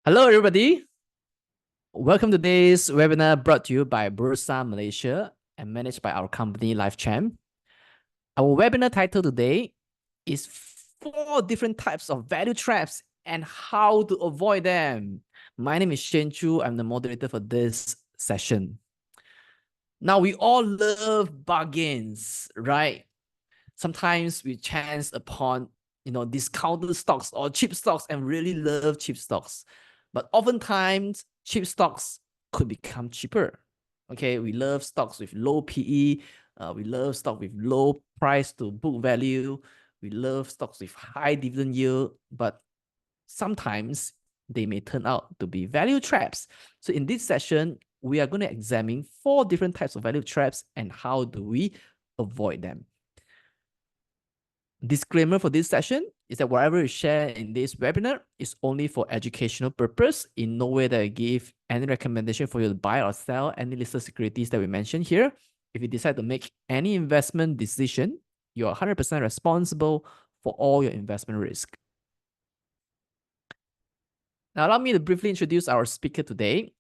Hello, everybody. Welcome to today's webinar brought to you by Bursa Malaysia and managed by our company LifeChamp. Our webinar title today is 4 different types of value traps and how to avoid them. My name is Shane Chu. I'm the moderator for this session. Now, we all love bargains, right? Sometimes we chance upon discounted stocks or cheap stocks and really love cheap stocks. But oftentimes, cheap stocks could become cheaper. Okay, we love stocks with low PE. We love stocks with low price to book value. We love stocks with high dividend yield. But sometimes they may turn out to be value traps. So in this session, we are going to examine 4 different types of value traps and how do we avoid them. Disclaimer for this session is that whatever we share in this webinar is only for educational purpose. In no way that I give any recommendation for you to buy or sell any listed securities that we mentioned here. If you decide to make any investment decision, you are 100% responsible for all your investment risk. Now, allow me to briefly introduce our speaker today.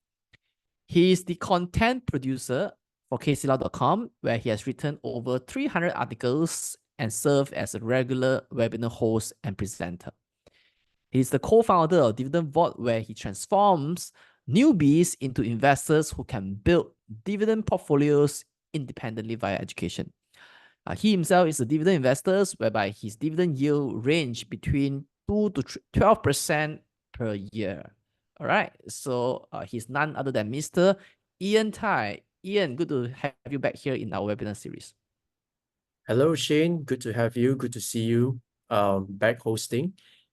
He is the content producer for kclaw.com, where he has written over 300 articles and served as a regular webinar host and presenter. He's the co-founder of Dividend Vault, where he transforms newbies into investors who can build dividend portfolios independently via education. He himself is a dividend investor, whereby his dividend yield range between 2 to 12% per year. All right, so he's none other than Mr. Ian Tai. Ian, good to have you back here in our webinar series. Hello, Shane. Good to have you. Good to see you back hosting.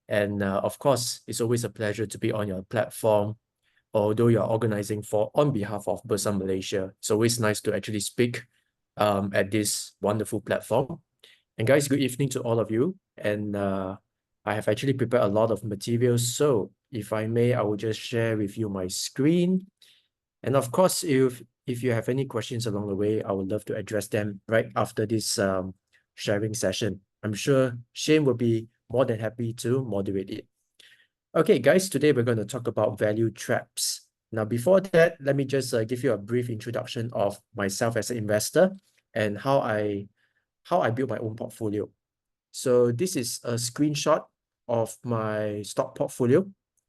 And of course, it's always a pleasure to be on your platform, although you're organizing on behalf of Bursa Malaysia. It's always nice to actually speak at this wonderful platform. And guys, good evening to all of you. And I have actually prepared a lot of materials. So if I may, I will just share with you my screen. And of course, if you have any questions along the way, I would love to address them right after this sharing session. I'm sure Shane will be more than happy to moderate it. Okay, guys, today we're going to talk about value traps. Now, before that, let me just give you a brief introduction of myself as an investor and how I build my own portfolio. So this is a screenshot of my stock portfolio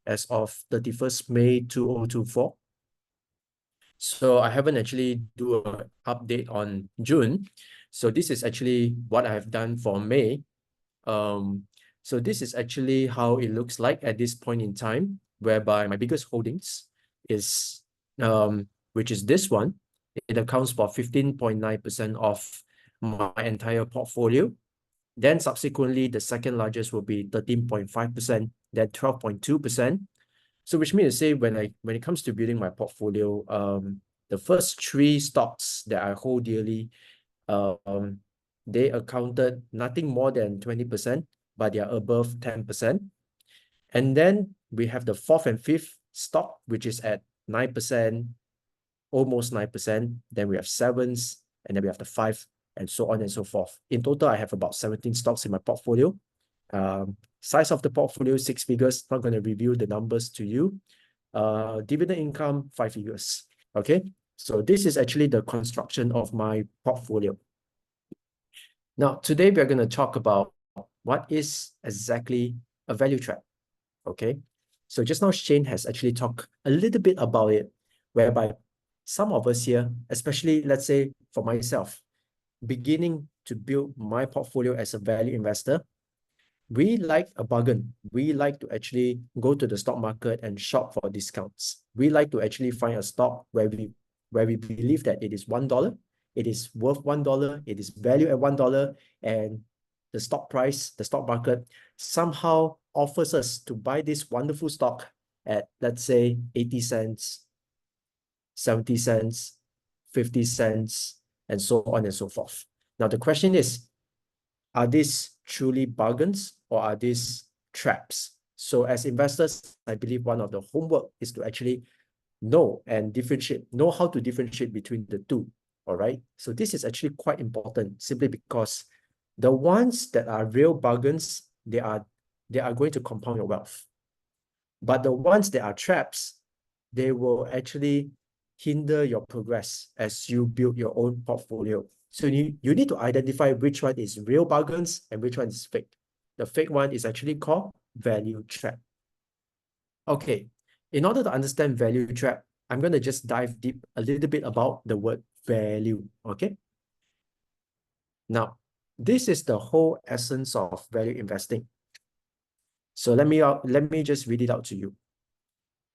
as of 31st May 2024. So I haven't actually do an update on June. So this is actually what I have done for May. So this is actually how it looks like at this point in time, whereby my biggest holdings is, which is this one. It accounts for 15.9% of my entire portfolio. Then subsequently, the second largest will be 13.5%, then 12.2%. So which means to say when it comes to building my portfolio, the first 3 stocks that I hold dearly, they accounted nothing more than 20%, but they are above 10%. And then we have the 4th and 5th stock, which is at 9%, almost 9%. Then we have 7s, and then we have the 5, and so on and so forth. In total, I have about 17 stocks in my portfolio. Size of the portfolio, 6 figures. Not going to review the numbers to you. Dividend income, 5 figures. Okay, so this is actually the construction of my portfolio. Now, today we're going to talk about what is exactly a value trap. Okay, so just now Shane has actually talked a little bit about it, whereby some of us here, especially let's say for myself, beginning to build my portfolio as a value investor, we like a bargain. We like to actually go to the stock market and shop for discounts. We like to actually find a stock where we believe that it is $1, it is worth $1, it is valued at $1, and the stock price, the stock market somehow offers us to buy this wonderful stock at, let's say, 80 cents, 70 cents, 50 cents, and so on and so forth. Now, the question is, are these truly bargains or are these traps? So as investors, I believe one of the homework is to actually know how to differentiate between the two. All right. So this is actually quite important simply because the ones that are real bargains, they are going to compound your wealth. But the ones that are traps, they will actually hinder your progress as you build your own portfolio. So you need to identify which one is real bargains and which one is fake. The fake one is actually called value trap. Okay, in order to understand value trap, I'm going to just dive deep a little bit about the word value, okay? Now, this is the whole essence of value investing. So let me just read it out to you.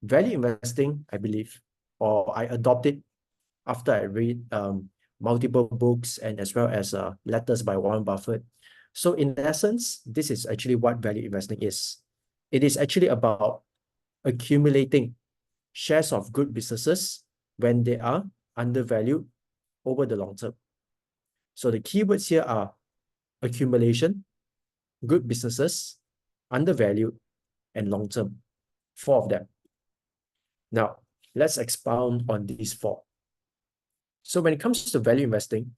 Value investing, I believe, or I adopt it after I read multiple books and as well as letters by Warren Buffett. So in essence, this is actually what value investing is. It is actually about accumulating shares of good businesses when they are undervalued over the long term. So the keywords here are accumulation, good businesses, undervalued, and long term. 4 of them. Now, let's expound on these 4. So when it comes to value investing,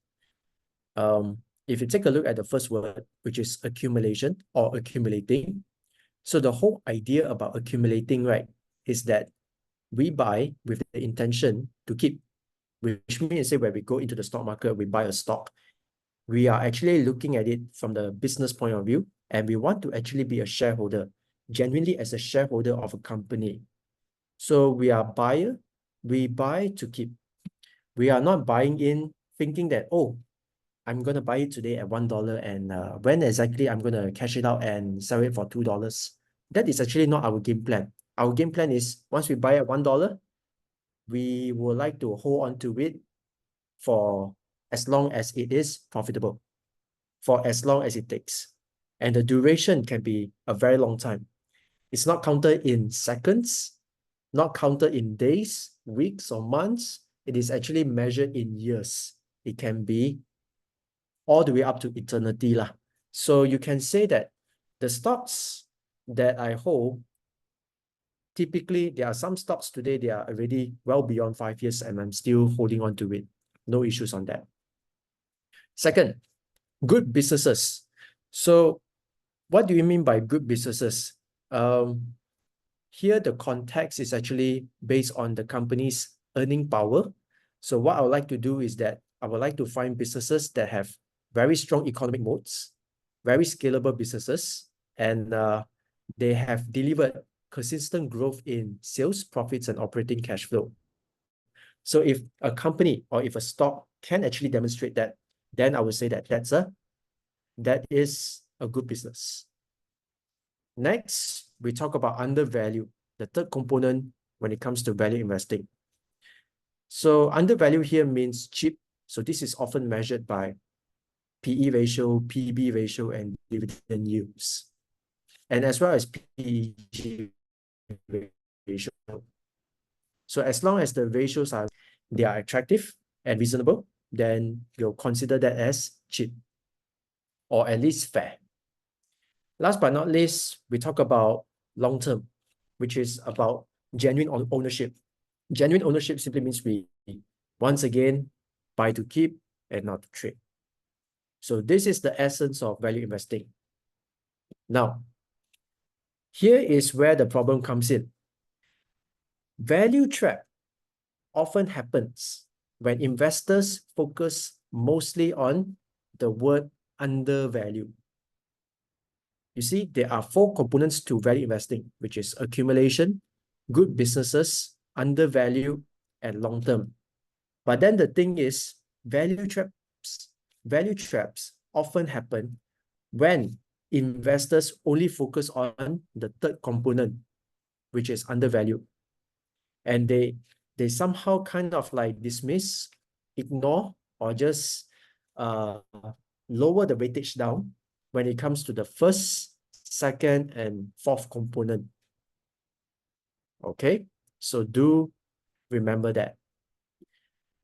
if you take a look at the first word, which is accumulation or accumulating, so the whole idea about accumulating, right, is that we buy with the intention to keep, which means say when we go into the stock market, we buy a stock, we are actually looking at it from the business point of view, and we want to actually be a shareholder, genuinely as a shareholder of a company. So we are buyer, we buy to keep. We are not buying in thinking that, oh, I'm going to buy it today at $1 and when exactly I'm going to cash it out and sell it for $2. That is actually not our game plan. Our game plan is once we buy at $1, we would like to hold on to it for as long as it is profitable, for as long as it takes. And the duration can be a very long time. It's not counted in seconds, not counted in days, weeks, or months. It is actually measured in years. It can be all the way up to eternity lah. So you can say that the stocks that I hold, typically there are some stocks today, they are already well beyond 5 years and I'm still holding on to it. No issues on that. Second, good businesses. So what do you mean by good businesses? Here the context is actually based on the company's earning power. So what I would like to do is that I would like to find businesses that have very strong economic moats, very scalable businesses, and they have delivered consistent growth in sales, profits, and operating cash flow. So if a company or if a stock can actually demonstrate that, then I would say that that is a good business. Next, we talk about undervalue, the third component when it comes to value investing. So undervalue here means cheap. So this is often measured by PE ratio, PB ratio, and dividend yields, and as well as PEG ratio. So as long as the ratios they are attractive and reasonable, then you'll consider that as cheap or at least fair. Last but not least, we talk about long term, which is about genuine ownership. Genuine ownership simply means we, once again, buy to keep and not to trade. So this is the essence of value investing. Now, here is where the problem comes in. Value trap often happens when investors focus mostly on the word undervalue. You see, there are 4 components to value investing, which is accumulation, good businesses, undervalue, and long term. But then the thing is, value traps often happen when investors only focus on the third component, which is undervalue. And they somehow kind of like dismiss, ignore, or just lower the weightage down when it comes to the first, second, and fourth component. Okay, so do remember that.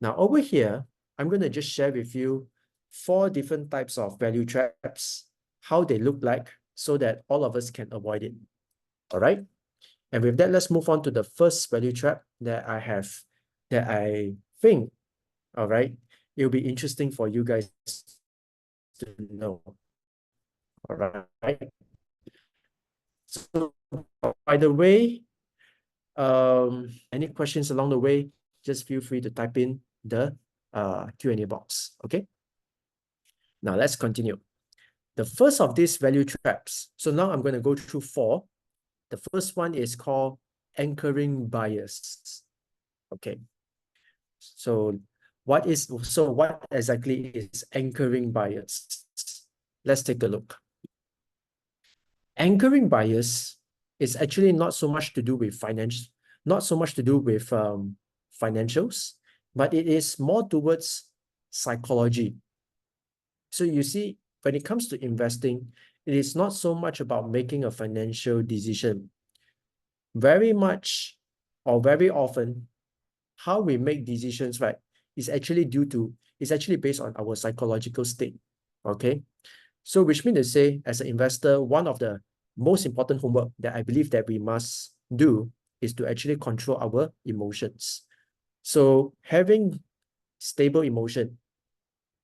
Now over here, I'm going to just share with you 4 different types of value traps, how they look like, so that all of us can avoid it. All right. And with that, let's move on to the first value trap that I think, all right, it'll be interesting for you guys to know. All right. So by the way, Any questions along the way, just feel free to type in the Q&A box. Okay. Now let's continue. The first of these value traps. So now I'm going to go through four. The first one is called anchoring bias. Okay. So what exactly is anchoring bias? Let's take a look. Anchoring bias is actually not so much to do with finance, not so much to do with financials, but it is more towards psychology. So you see, when it comes to investing, it is not so much about making a financial decision. Very much or very often, how we make decisions, right, is actually based on our psychological state. Okay. So which means to say, as an investor, one of the most important homework that I believe that we must do is to actually control our emotions. So having stable emotion,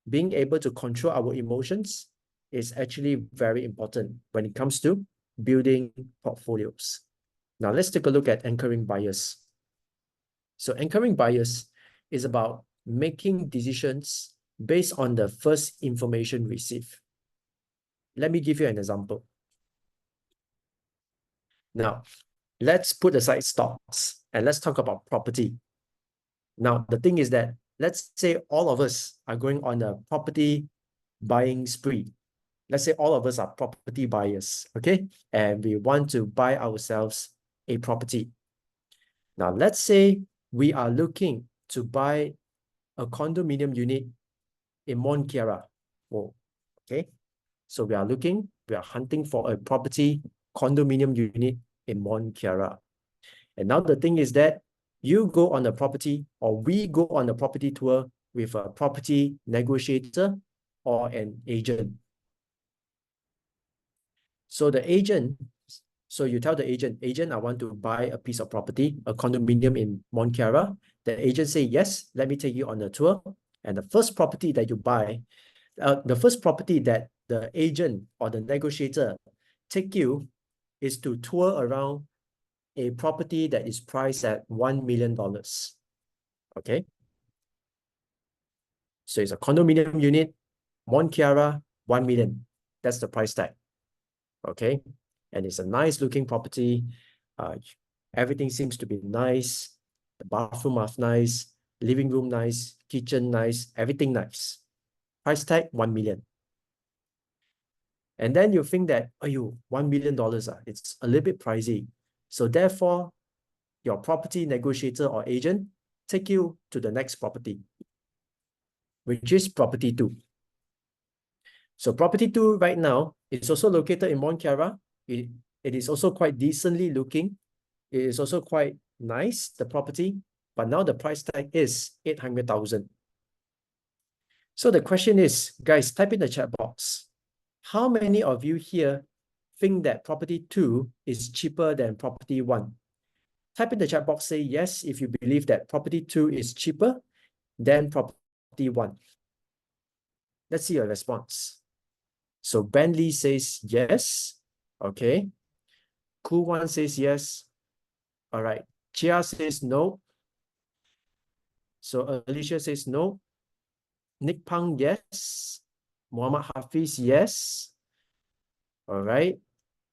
being able to control our emotions is actually very important when it comes to building portfolios. Now let's take a look at anchoring bias. So anchoring bias is about making decisions based on the first information received. Let me give you an example. Now, let's put aside stocks and let's talk about property. Now, the thing is that let's say all of us are going on a property buying spree. Let's say all of us are property buyers, okay? And we want to buy ourselves a property. Now, let's say we are looking to buy a condominium unit in Mont Kiara. Oh, okay. So we are hunting for a property condominium unit in Mont Kiara. And now the thing is that you go on a property or we go on a property tour with a property negotiator or an agent. So you tell the agent, I want to buy a piece of property, a condominium in Mont Kiara. The agent say, yes, let me take you on a tour. And the first property that you buy, the first property that the agent or the negotiator take you is to tour around a property that is priced at $1 million. Okay. So it's a condominium unit, Mont Kiara, 1 million. That's the price tag. Okay. And it's a nice looking property. Everything seems to be nice. The bathroom is nice, living room nice, kitchen nice, everything nice. Price tag 1 million. And then you think that, oh, $1 million, it's a little bit pricey. So therefore, your property negotiator or agent take you to the next property, which is property 2. So property 2 right now is also located in Mont Kiara. It is also quite decently looking. It is also quite nice, the property, but now the price tag is 800,000. So the question is, guys, type in the chat box. How many of you here think that property 2 is cheaper than property 1? Type in the chat box, say yes if you believe that property 2 is cheaper than property 1. Let's see your response. So Ben Lee says yes. Okay. Cool One says yes. All right. Chia says no. So Alicia says no. Nick Pang, yes. Muhammad Hafiz, yes. All right.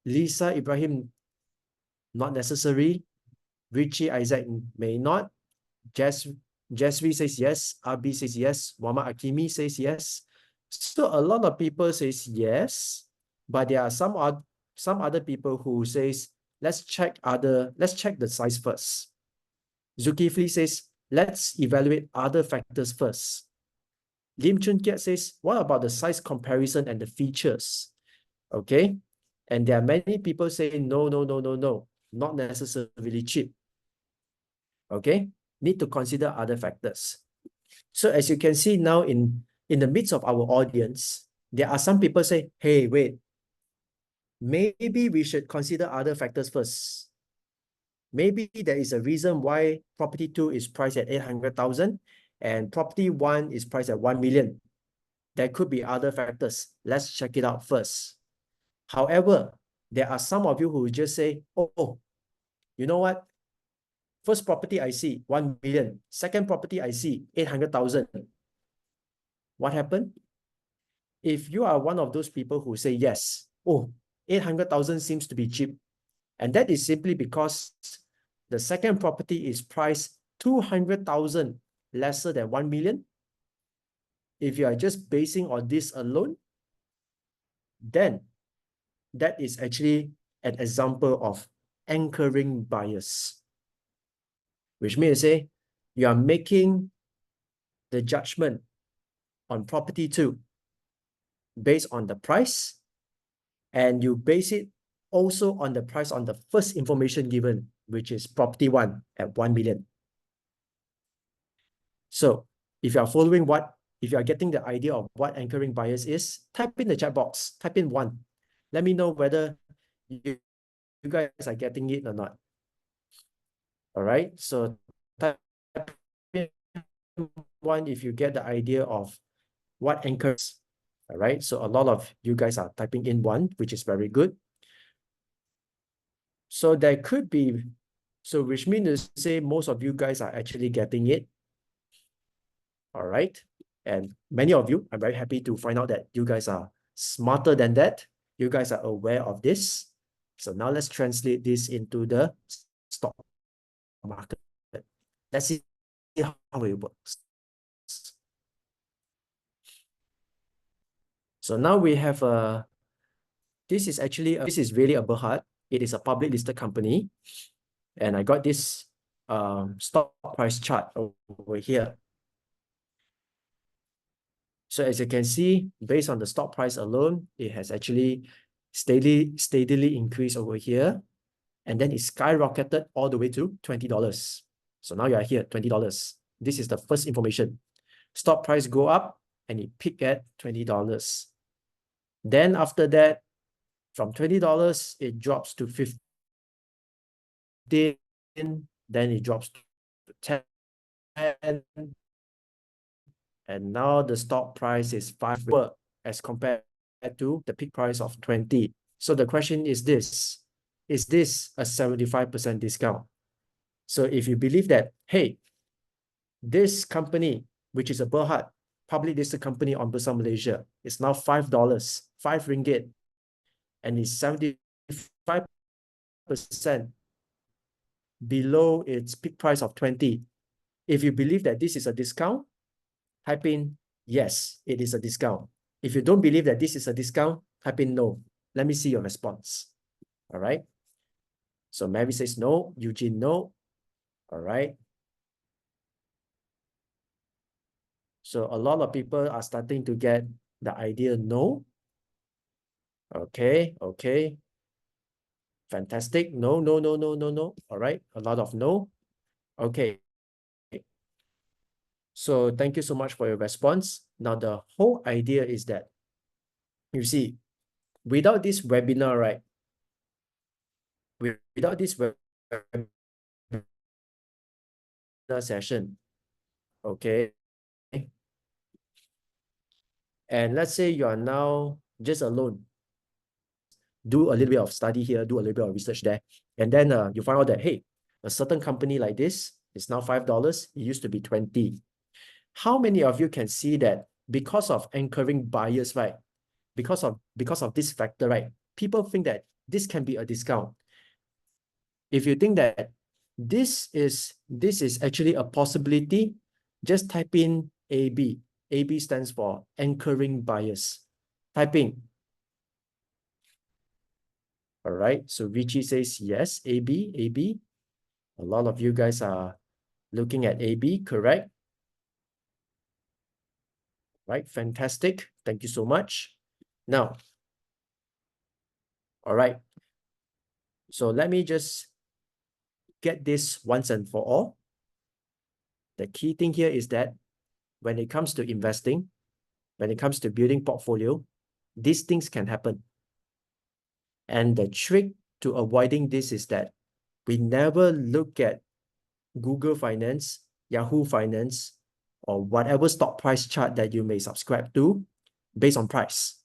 Lisa Ibrahim, not necessary. Richie Isaac may not. Jasvi says yes. Abi says yes. Muhammad Akimi says yes. So a lot of people says yes, but there are some other people who says let's check the size first. Zulkifli says let's evaluate other factors first. Lim Chun Kiat says what about the size comparison and the features? Okay, and there are many people saying no, not necessarily cheap. Okay, need to consider other factors. So as you can see now in the midst of our audience, there are some people say, hey, wait, maybe we should consider other factors first. Maybe there is a reason why property 2 is priced at 800,000 and property 1 is priced at 1 million. There could be other factors. Let's check it out first. However, there are some of you who just say, oh, you know what? First property I see 1 million. Second property I see 800,000. What happened? If you are one of those people who say yes, oh, 800,000 seems to be cheap. And that is simply because the second property is priced 200,000 lesser than 1 million. If you are just basing on this alone, then that is actually an example of anchoring bias, which means to say you are making the judgment on property 2 based on the price, and you base it also on the price on the first information given, which is property 1 at 1 million. So if you are following if you are getting the idea of what anchoring bias is, type in the chat box, type in 1. Let me know whether you guys are getting it or not. All right, so type in 1 if you get the idea of what anchors. All right, so a lot of you guys are typing in 1, which is very good. So there could be, so which means to say most of you guys are actually getting it. All right, and many of you, I'm very happy to find out that you guys are smarter than that. You guys are aware of this. So now let's translate this into the stock market. Let's see how it works. So now we have this is really a Berhad. It is a public listed company. And I got this stock price chart over here. So as you can see, based on the stock price alone, it has actually steadily increased over here. And then it skyrocketed all the way to $20. So now you are here at $20. This is the first information. Stock price go up and it peaked at $20. Then after that, from $20, it drops to 15, then it drops to 10, and now the stock price is 5 as compared to the peak price of 20. So the question is this a 75% discount? So if you believe that, hey, this company, which is a Berhad, public listed company on Bursa Malaysia, is now $5, 5 ringgit, and is 75% below its peak price of 20. If you believe that this is a discount, type in, yes, it is a discount. If you don't believe that this is a discount, type in no. Let me see your response. All right. So Mary says no, Eugene no. All right. So a lot of people are starting to get the idea no. Okay, okay. Fantastic. No, no, no, no, no, no. All right. A lot of no. Okay. So thank you so much for your response. Now the whole idea is that, you see, without this webinar, right? Without this webinar session, okay? And let's say you are now just alone. Do a little bit of study here, do a little bit of research there. And then you find out that, hey, a certain company like this is now $5. It used to be 20. How many of you can see that because of anchoring bias, right? Because of this factor, right? People think that this can be a discount. If you think that this is actually a possibility, just type in AB. AB stands for anchoring bias. Type in. All right, so Richie says yes, AB, AB. A lot of you guys are looking at AB, correct? Right, fantastic. Thank you so much. Now, all right. So let me just get this once and for all. The key thing here is that when it comes to investing, when it comes to building portfolio, these things can happen. And the trick to avoiding this is that we never look at Google Finance, Yahoo Finance, or whatever stock price chart that you may subscribe to based on price.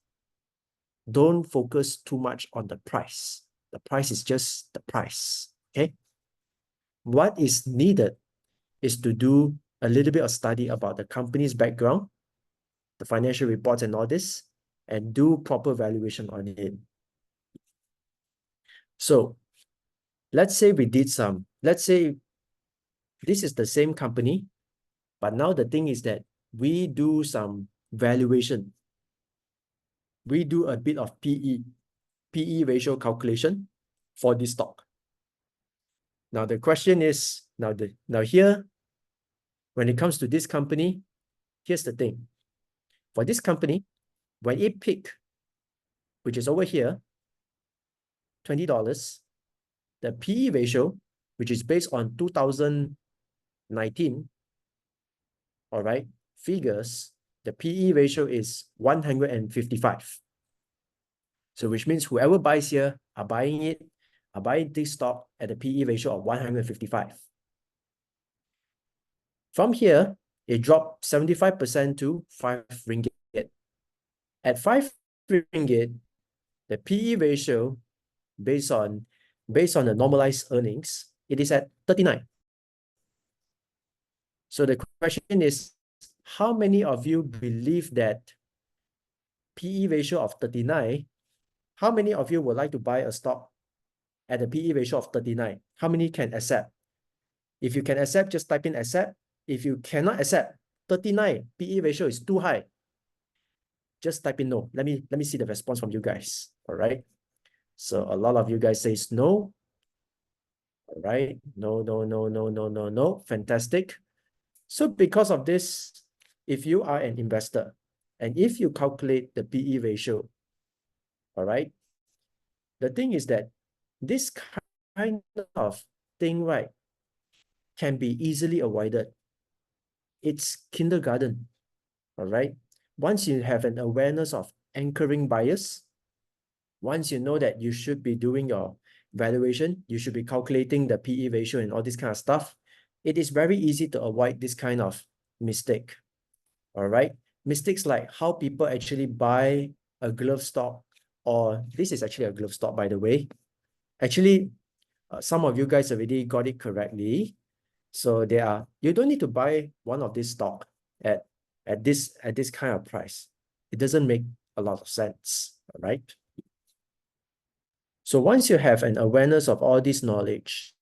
Don't focus too much on the price. The price is just the price, okay? what is needed is to do a little bit of study about the company's background, the financial reports and all this, and do proper valuation on it. So let's say let's say this is the same company, but now the thing is that we do some valuation. We do a bit of PE ratio calculation for this stock. Now the question is, now here, when it comes to this company, here's the thing. For this company, when it peak, which is over here, $20, the PE ratio, which is based on 2019, all right, figures, the PE ratio is 155. So which means whoever buys here are buying this stock at a PE ratio of 155. From here, it dropped 75% to 5 ringgit. At 5 ringgit, the PE ratio based on the normalized earnings, it is at 39. So the question is, how many of you believe that PE ratio of 39, how many of you would like to buy a stock at a PE ratio of 39? How many can accept? If you can accept, just type in accept. If you cannot accept, 39 PE ratio is too high, just type in no. Let me see the response from you guys. All right. So a lot of you guys says no. All right. No, no, no, no, no, no, no. Fantastic. So because of this, if you are an investor and if you calculate the PE ratio, all right, the thing is that this kind of thing, right, can be easily avoided. It's kindergarten, all right? Once you have an awareness of anchoring bias, once you know that you should be doing your valuation, you should be calculating the PE ratio and all this kind of stuff, it is very easy to avoid this kind of mistake, all right? Mistakes like how people actually buy a glove stock, or this is actually a glove stock, by the way. Actually, some of you guys already got it correctly. So you don't need to buy one of this stock at this kind of price. It doesn't make a lot of sense, all right? So once you have an awareness of all this knowledge,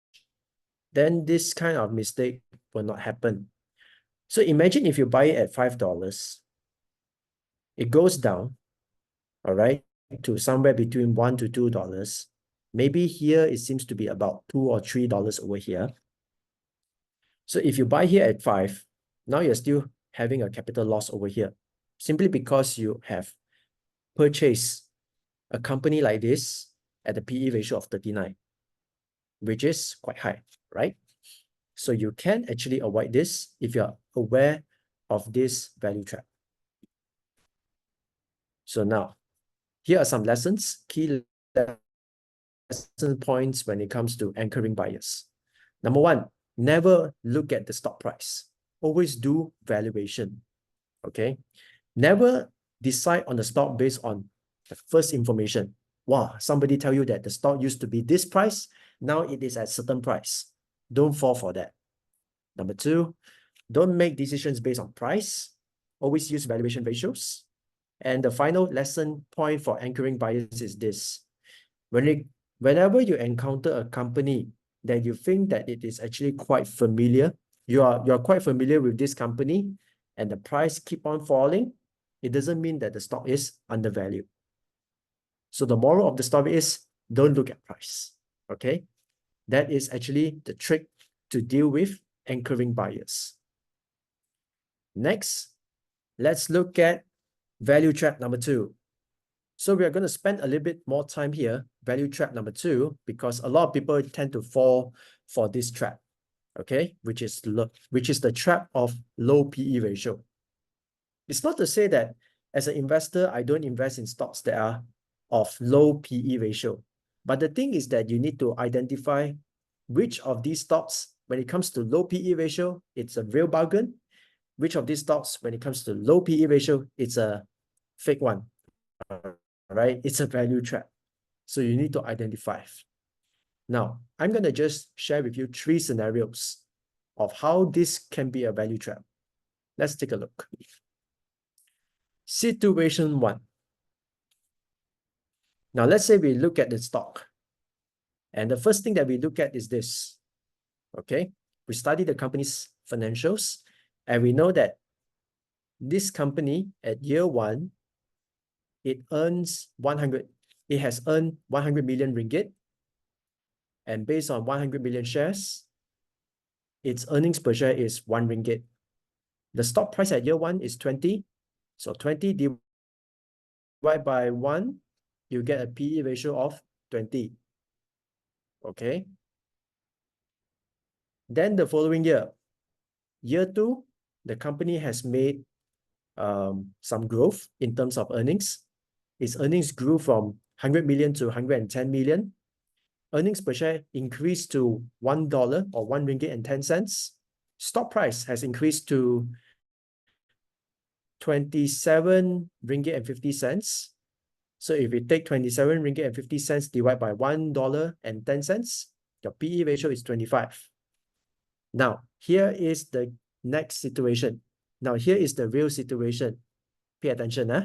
then this kind of mistake will not happen. So imagine if you buy it at $5, it goes down, all right, to somewhere between $1 to $2. Maybe here it seems to be about $2 or $3 over here. So if you buy here at 5, now you're still having a capital loss over here, simply because you have purchased a company like this at a PE ratio of 39, which is quite high, right? So you can actually avoid this if you're aware of this value trap. So now, here are some lessons, key lesson points when it comes to anchoring bias. Number one, never look at the stock price. Always do valuation, okay? Never decide on the stock based on the first information. Wow, somebody tell you that the stock used to be this price, now it is at certain price. Don't fall for that. Number two, don't make decisions based on price. Always use valuation ratios. And the final lesson point for anchoring bias is this. Whenever you encounter a company that you think that it is actually quite familiar, you're quite familiar with this company and the price keep on falling, it doesn't mean that the stock is undervalued. So the moral of the story is don't look at price, okay? That is actually the trick to deal with anchoring bias. Next, let's look at value trap number 2. So we are going to spend a little bit more time here, value trap number 2, because a lot of people tend to fall for this trap, okay? Which is the trap of low PE ratio. It's not to say that as an investor, I don't invest in stocks that are of low PE ratio. But the thing is that you need to identify which of these stocks, when it comes to low PE ratio, it's a real bargain. Which of these stocks, when it comes to low PE ratio, it's a fake one, right? It's a value trap. So you need to identify. Now, I'm going to just share with you 3 scenarios of how this can be a value trap. Let's take a look. Situation 1. Now, let's say we look at the stock. And the first thing that we look at is this. Okay, we study the company's financials, and we know that this company at year 1, it has earned 100 million ringgit. And based on 100 million shares, its earnings per share is 1 ringgit. The stock price at year 1 is 20. So 20 divided by 1, you get a PE ratio of 20. Okay. Then the following year, year 2, the company has made some growth in terms of earnings. Its earnings grew from 100 million to 110 million. Earnings per share increased to $1 or 1 ringgit and 10 cents. Stock price has increased to 27 ringgit and 50 cents. So if we take 27 ringgit and 50 cents divided by $1 and 10 cents, your PE ratio is 25. Now, here is the next situation. Now, here is the real situation. Pay attention, huh?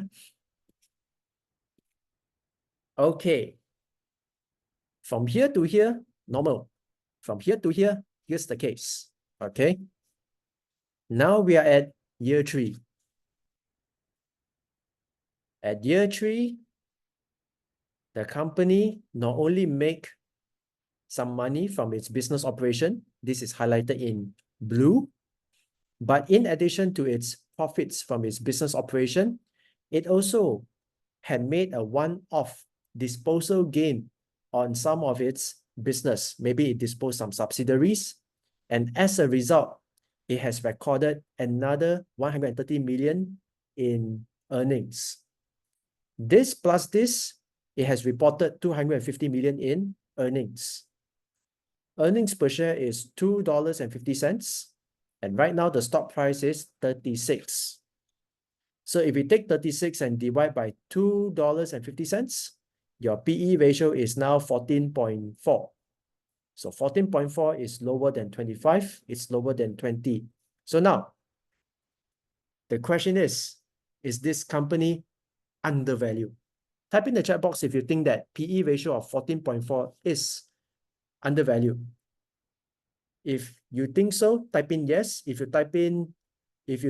Okay. From here to here, normal. From here to here, here's the case. Okay. Now we are at year 3. At year 3, the company not only make some money from its business operation, this is highlighted in blue, but in addition to its profits from its business operation, it also had made a one-off disposal gain on some of its business. Maybe it disposed some subsidiaries, and as a result, it has recorded another 130 million in earnings. This plus this, it has reported 250 million in earnings. Earnings per share is $2.50, and right now the stock price is 36. So if we take 36 and divide by $2.50, your PE ratio is now 14.4. So 14.4 is lower than 25, it's lower than 20. So now, the question is this company undervalued? Type in the chat box if you think that PE ratio of 14.4 is undervalued. If you think so, type in yes. If you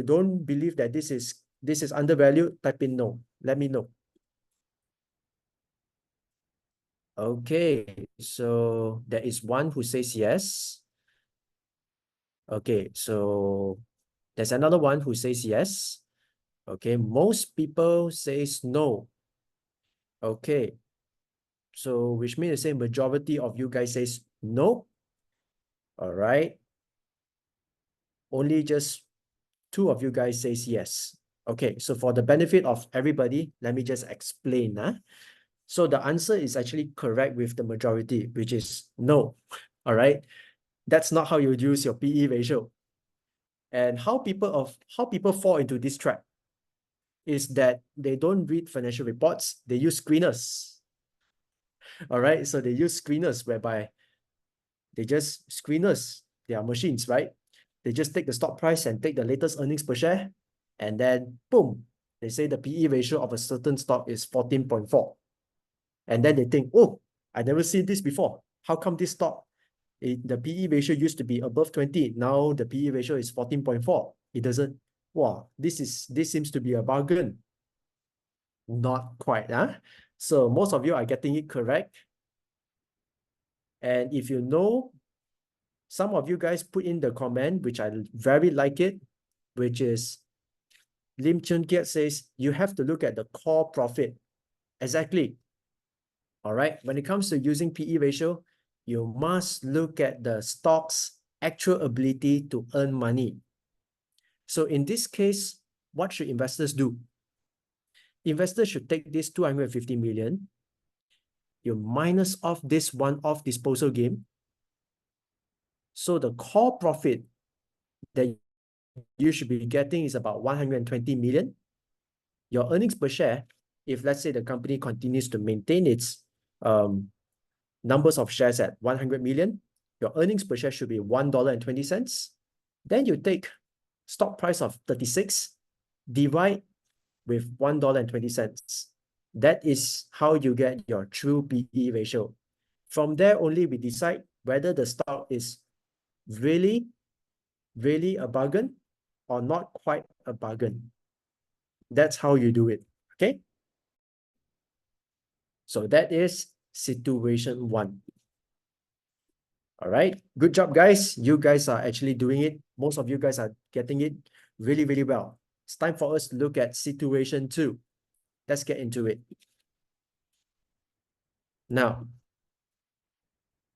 don't believe that this is undervalued, type in no. Let me know. Okay, so there is one who says yes. Okay, so there's another one who says yes. Okay, most people says no. Okay, so which means the same majority of you guys says no. All right. Only just 2 of you guys says yes. Okay, so for the benefit of everybody, let me just explain. So the answer is actually correct with the majority, which is no. All right. That's not how you use your PE ratio. And how people fall into this trap is that they don't read financial reports, they use screeners. All right. So they use screeners whereby they just screeners, they are machines, right? They just take the stock price and take the latest earnings per share, and then boom, they say the PE ratio of a certain stock is 14.4. And then they think, oh, I never seen this before. How come this stock, the PE ratio used to be above 20, now the PE ratio is 14.4? It doesn't, wow, this seems to be a bargain. Not quite, huh? So most of you are getting it correct. And if you know, some of you guys put in the comment, which I very like it, which is Lim Chun Kiat says, you have to look at the core profit. Exactly. All right. When it comes to using PE ratio, you must look at the stock's actual ability to earn money. So in this case, what should investors do? Investors should take this 250 million, you minus off this one-off disposal gain. So the core profit that you should be getting is about 120 million. Your earnings per share, if let's say the company continues to maintain its numbers of shares at 100 million, your earnings per share should be $1.20. Then you take stock price of 36, divide with $1.20. That is how you get your true PE ratio. From there only we decide whether the stock is really a bargain or not quite a bargain. That's how you do it. Okay. So that is situation one. All right. Good job, guys. You guys are actually doing it. Most of you guys are getting it really, really well. It's time for us to look at situation two. Let's get into it. Now,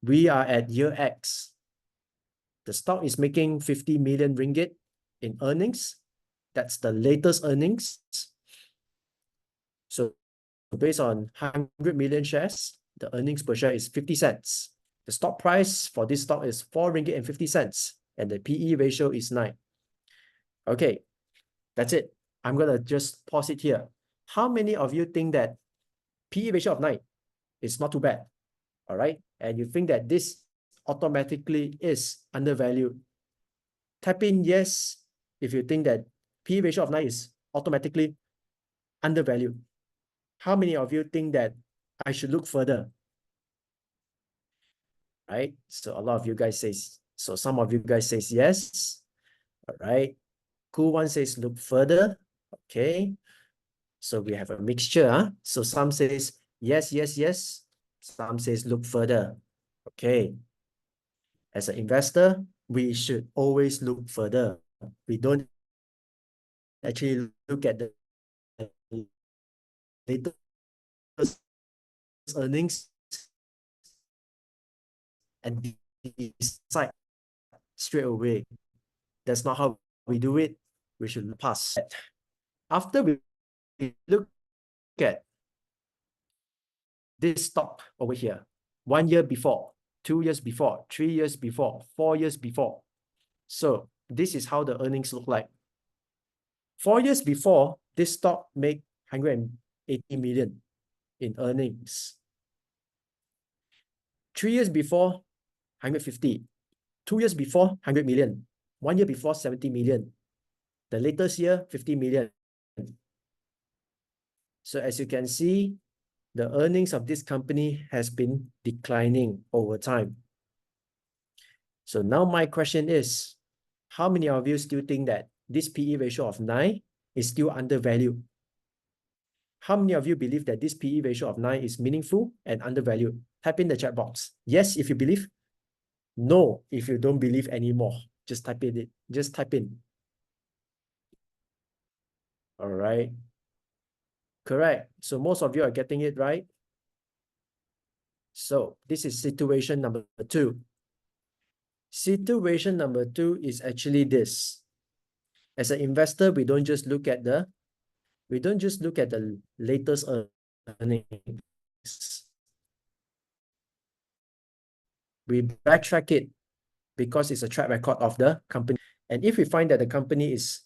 we are at year X. The stock is making 50 million ringgit in earnings. That's the latest earnings. So based on 100 million shares, the earnings per share is 50 cents. The stock price for this stock is 4 ringgit and 50 cents, and the PE ratio is 9. Okay, that's it. I'm going to just pause it here. How many of you think that PE ratio of 9 is not too bad? All right, and you think that this automatically is undervalued? Type in yes if you think that PE ratio of 9 is automatically undervalued. How many of you think that I should look further? Right? So a lot of you guys says, so some of you guys says yes. All right. Cool one says look further. Okay. So we have a mixture. Huh? So some says yes, yes, yes. Some says look further. Okay. As an investor, we should always look further. We don't actually look at the latest earnings and decide straight away. That's not how we do it. We should pass. After we look at this stock over here, 1 year before, 2 years before, 3 years before, 4 years before. So this is how the earnings look like. 4 years before, this stock made 180 million in earnings. 3 years before, 150. 2 years before, 100 million. 1 year before, 70 million. The latest year, 50 million. So as you can see, the earnings of this company has been declining over time. So now my question is, how many of you still think that this PE ratio of 9 is still undervalued? How many of you believe that this PE ratio of 9 is meaningful and undervalued? Type in the chat box. Yes, if you believe. No, if you don't believe anymore. Just type in it. Just type in. All right. Correct. So most of you are getting it right. So this is situation number 2. Situation number 2 is actually this. As an investor, we don't just look at the latest earnings. We backtrack it because it's a track record of the company. And if we find that the company's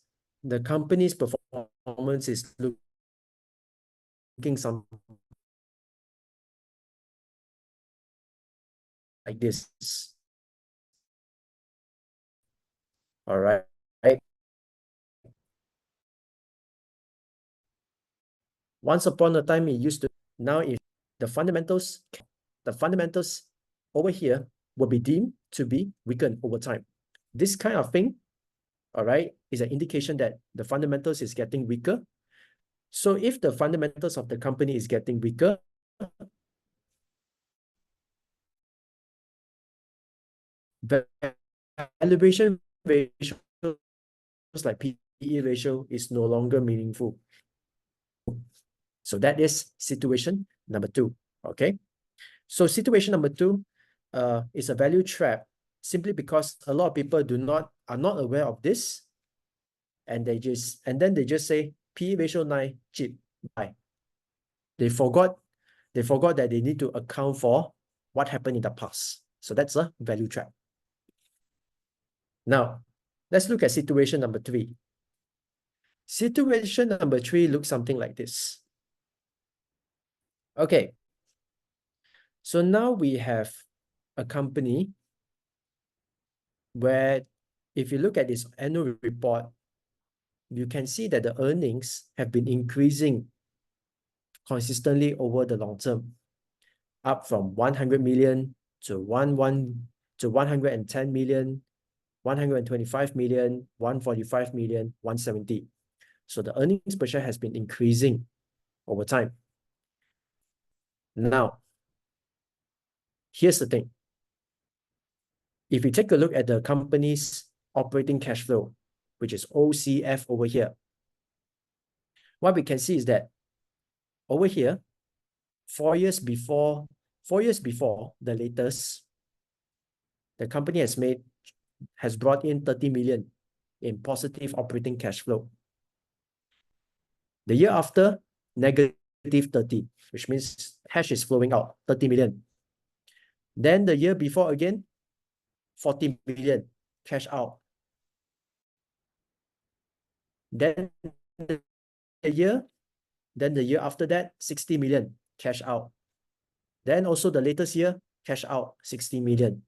performance is looking some like this. All right. Once upon a time, it used to. Now, if the fundamentals over here will be deemed to be weakened over time. This kind of thing, all right, is an indication that the fundamentals is getting weaker. So if the fundamentals of the company is getting weaker, valuation ratios like PE ratio is no longer meaningful. So that is situation number 2. Okay. So situation number 2 is a value trap simply because a lot of people are not aware of this, and then they just say PE ratio 9 cheap, buy. They forgot that they need to account for what happened in the past. So that's a value trap. Now, let's look at situation number 3. Situation number 3 looks something like this. Okay. So now we have a company where if you look at this annual report, you can see that the earnings have been increasing consistently over the long term, up from 100 million to 110 million, 125 million, 145 million, 170. So the earnings per share has been increasing over time. Now, here's the thing. If you take a look at the company's operating cash flow, which is OCF over here, what we can see is that over here, 4 years before the latest, the company has brought in 30 million in positive operating cash flow. The year after, negative 30, which means cash is flowing out, 30 million. Then the year before again, 40 million cash out. Then the year after that, 60 million cash out. Then also the latest year, cash out 60 million.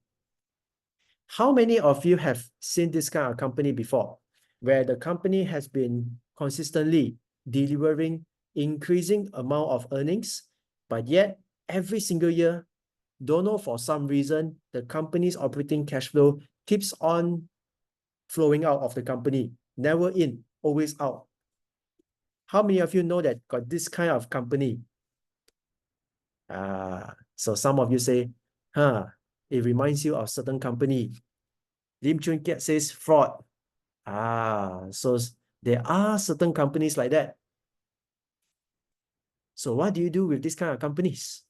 How many of you have seen this kind of company before, where the company has been consistently delivering increasing amount of earnings, but yet every single year, don't know for some reason, the company's operating cash flow keeps on flowing out of the company, never in, always out? How many of you know that got this kind of company? So some of you say, it reminds you of certain company. Lim Chun Kiat says fraud. So there are certain companies like that. So what do you do with these kind of companies?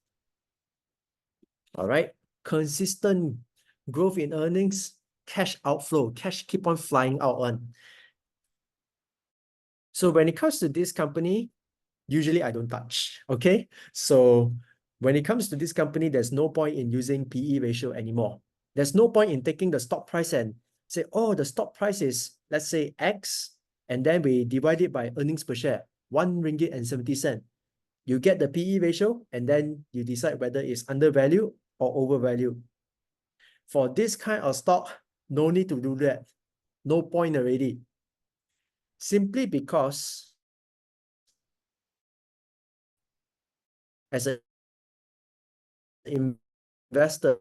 All right, consistent growth in earnings, cash outflow, cash keep on flying out on. So when it comes to this company, usually I don't touch, okay? So when it comes to this company, there's no point in using PE ratio anymore. There's no point in taking the stock price and say, oh, the stock price is, let's say, X, and then we divide it by earnings per share, 1 ringgit and 70 cents. You get the PE ratio, and then you decide whether it's undervalued or overvalued. For this kind of stock, no need to do that. No point already. Simply because as an investor,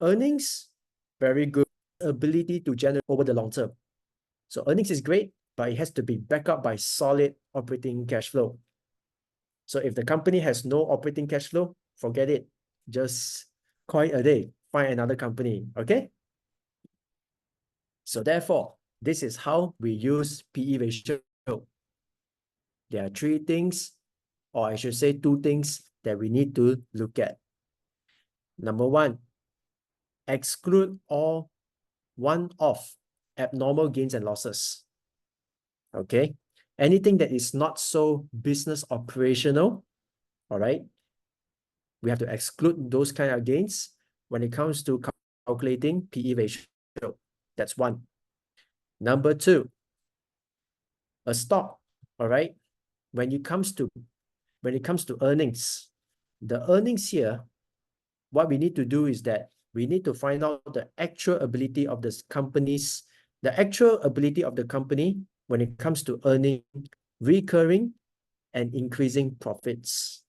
earnings, very good ability to generate over the long term. So earnings is great, but it has to be backed up by solid operating cash flow. So if the company has no operating cash flow, forget it. Just call it a day. Find another company, okay? So therefore, this is how we use PE ratio. There are 3 things, or I should say 2 things that we need to look at. Number 1, exclude all one-off abnormal gains and losses. Okay, anything that is not so business operational, all right, we have to exclude those kind of gains when it comes to calculating PE ratio. That's 1. Number 2, a stock, all right, when it comes to earnings, the earnings here, what we need to do is that we need to find out the actual ability of the company when it comes to earning recurring and increasing profits.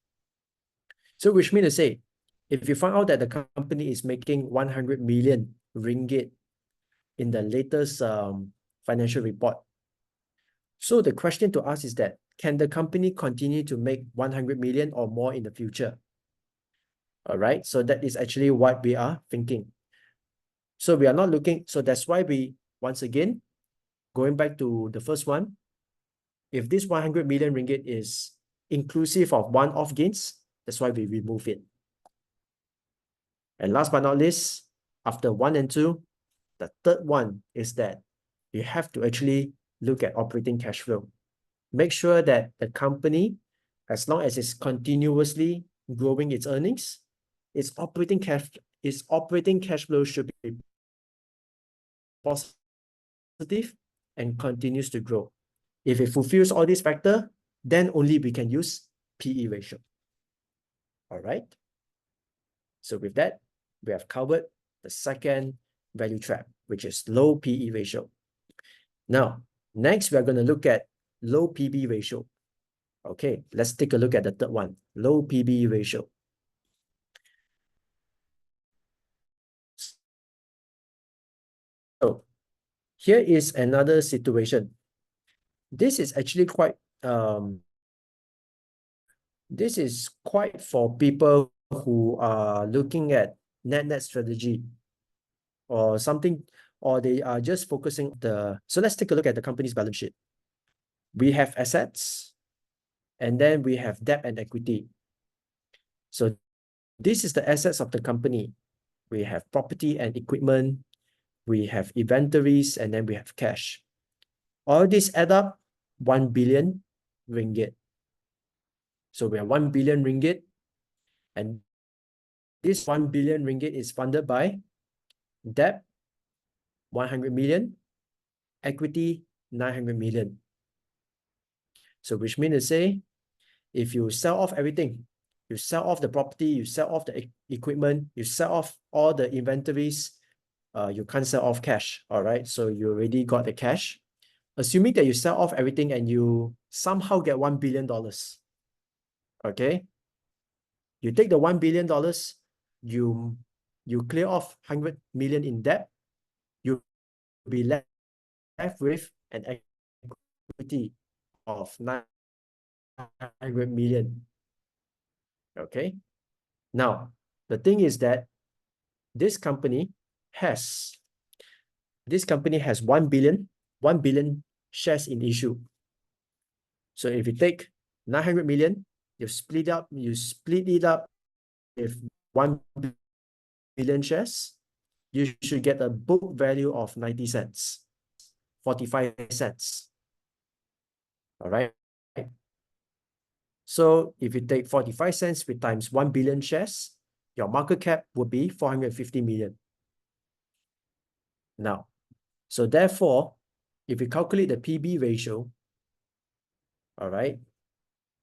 So which means to say, if you find out that the company is making 100 million ringgit in the latest financial report, so the question to ask is that, can the company continue to make 100 million or more in the future? All right, so that is actually what we are thinking. So we are not looking, so that's why we, once again, going back to the first one, if this 100 million ringgit is inclusive of one-off gains, that's why we remove it. And last but not least, after 1 and 2, the third one is that you have to actually look at operating cash flow. Make sure that the company, as long as it's continuously growing its earnings, its operating cash flow should be positive, and continues to grow. If it fulfills all these factors, then only we can use PE ratio. All right. So with that, we have covered the second value trap, which is low PE ratio. Now, next we are going to look at low PB ratio. Okay, let's take a look at the third one, low PB ratio. So here is another situation. This is actually quite this is quite for people who are looking at net strategy or something, or they are just focusing so let's take a look at the company's balance sheet. We have assets, and then we have debt and equity. So this is the assets of the company. We have property and equipment, we have inventories, and then we have cash. All this add up 1 billion ringgit. So we have 1 billion ringgit, and this 1 billion ringgit is funded by debt 100 million, equity 900 million. So which means to say, if you sell off everything, you sell off the property, you sell off the equipment, you sell off all the inventories, you can't sell off cash. All right, so you already got the cash. Assuming that you sell off everything and you somehow get $1 billion. Okay, you take the $1 billion, you clear off 100 million in debt, you'll be left with an equity of 900 million. Okay, now the thing is that this company has 1 billion shares in issue. So if you take 900 million, you split it up with 1 billion shares, you should get a book value of 90 cents, 45 cents. All right. So if you take 45 cents with times 1 billion shares, your market cap would be 450 million. Now, so therefore, if you calculate the PB ratio, all right,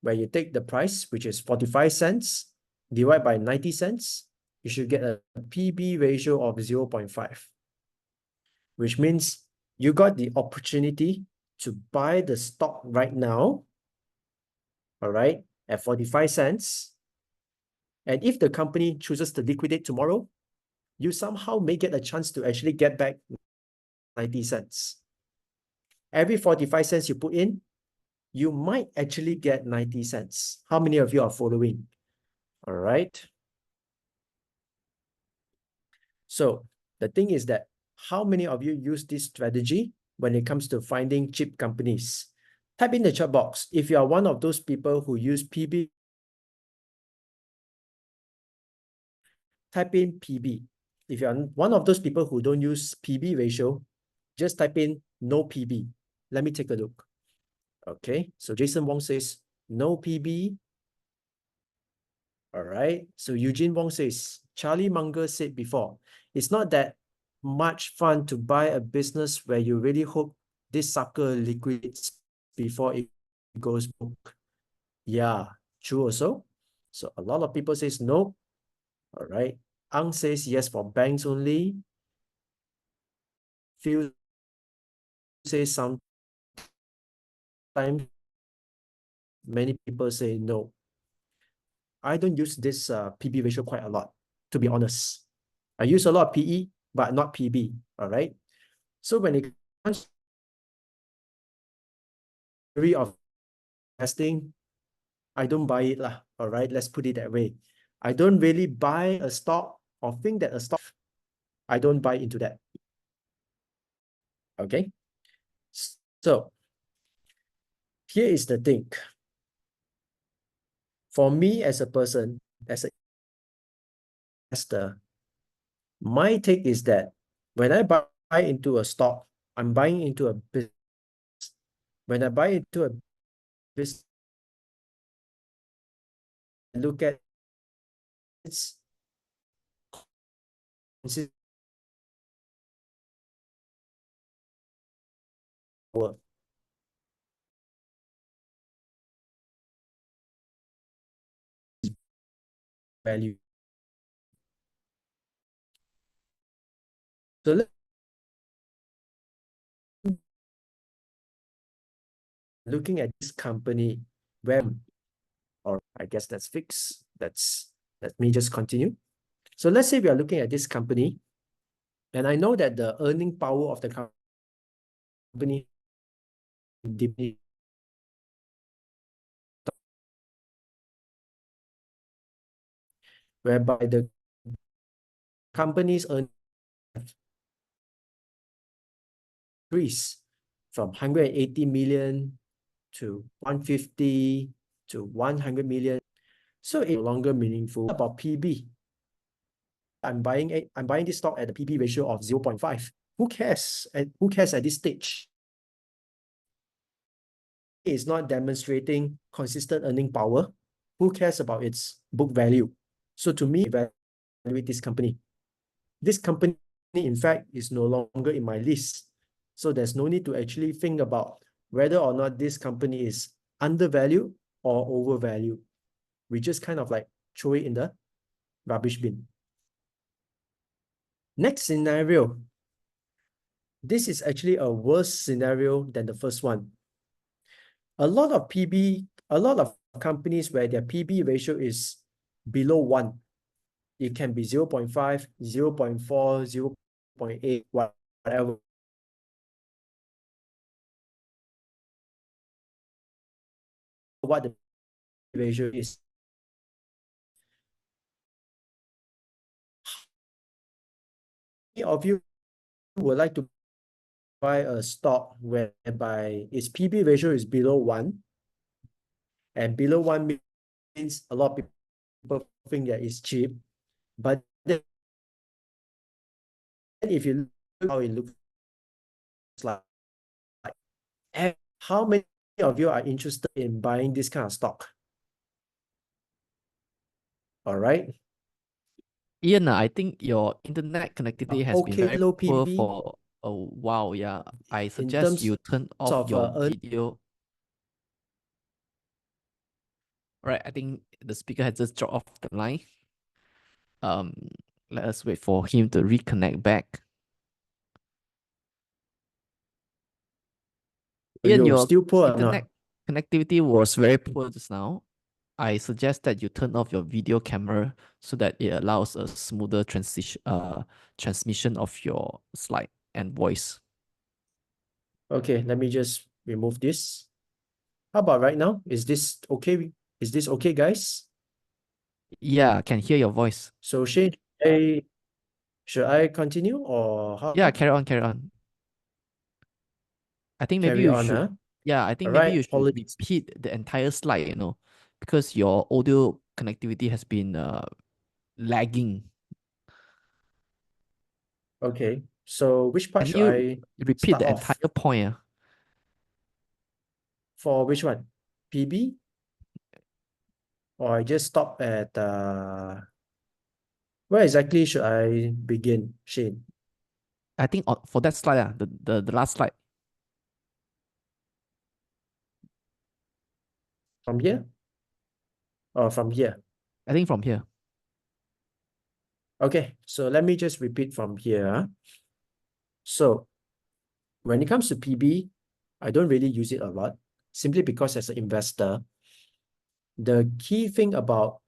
where you take the price, which is 45 cents, divide by 90 cents, you should get a PB ratio of 0.5, which means you got the opportunity to buy the stock right now, all right, at 45 cents. And if the company chooses to liquidate tomorrow, you somehow may get a chance to actually get back 90 cents. Every 45 cents you put in, you might actually get 90 cents. How many of you are following? All right. So the thing is that how many of you use this strategy when it comes to finding cheap companies? Type in the chat box if you are one of those people who use PB. Type in PB. If you are one of those people who don't use PB ratio, just type in no PB. Let me take a look. Okay, so Jason Wong says no PB. All right, so Eugene Wong says, Charlie Munger said before, it's not that much fun to buy a business where you really hope this sucker liquidates before it goes broke. Yeah, true also. So a lot of people says no. All right. Ang says yes for banks only. Phil says sometimes many people say no. I don't use this PB ratio quite a lot, to be honest. I use a lot of PE, but not PB. All right. So when it comes to of investing, I don't buy it lah. All right. Let's put it that way. I don't really buy a stock or think that a stock. I don't buy into that. Okay. So here is the thing. For me as a person, as an investor, my take is that when I buy into a stock, I'm buying into a business. When I buy into a business, I look at its value. So looking at this company, where, or I guess that's fixed. Let me just continue. So let's say we are looking at this company, and I know that the earning power of the company diminished, whereby the company's earnings increase from 180 million to 150 to 100 million. So it's no longer meaningful. About PB, I'm buying this stock at a PB ratio of 0.5. Who cares? And who cares at this stage? It's not demonstrating consistent earning power. Who cares about its book value? So to me, evaluate this company. This company, in fact, is no longer in my list. So there's no need to actually think about whether or not this company is undervalued or overvalued. We just kind of like throw it in the rubbish bin. Next scenario. This is actually a worse scenario than the first one. A lot of companies where their PB ratio is below 1. It can be 0.5, 0.4, 0.8, whatever. What the ratio is. Many of you would like to buy a stock whereby its PB ratio is below 1, and below 1 means a lot of people think that it's cheap, but then if you look how it looks like, how many of you are interested in buying this kind of stock? All right. Ian, I think your internet connectivity has been Okay, very low poor PB for a while. Yeah, I in suggest terms you turn off of your video. Right, I think the speaker has just dropped off the line. Um, let us wait for him to reconnect back. Ian, you your still poor or not? internet connectivity was very poor just now. I suggest that you turn off your video camera so that it allows a smoother transmission of your slide and voice. Okay, let me just remove this. How about right now? Is this okay? Is this okay, guys? Yeah, I can hear your voice. So Shane, should I continue or how? Yeah, carry on, carry on. I think maybe Carry you on, should, huh? yeah, I All think maybe right, you should apologies. repeat the entire slide, because your audio connectivity has been lagging. Okay, so which part Can should you I repeat start the off? entire point? For which one? PB? Or I just stop at where exactly should I begin, Shane? I think for that slide, the last slide, From here or from here? I think from here. Okay, so let me just repeat from here, huh? So when it comes to PB, I don't really use it a lot, simply because as an investor, the key thing about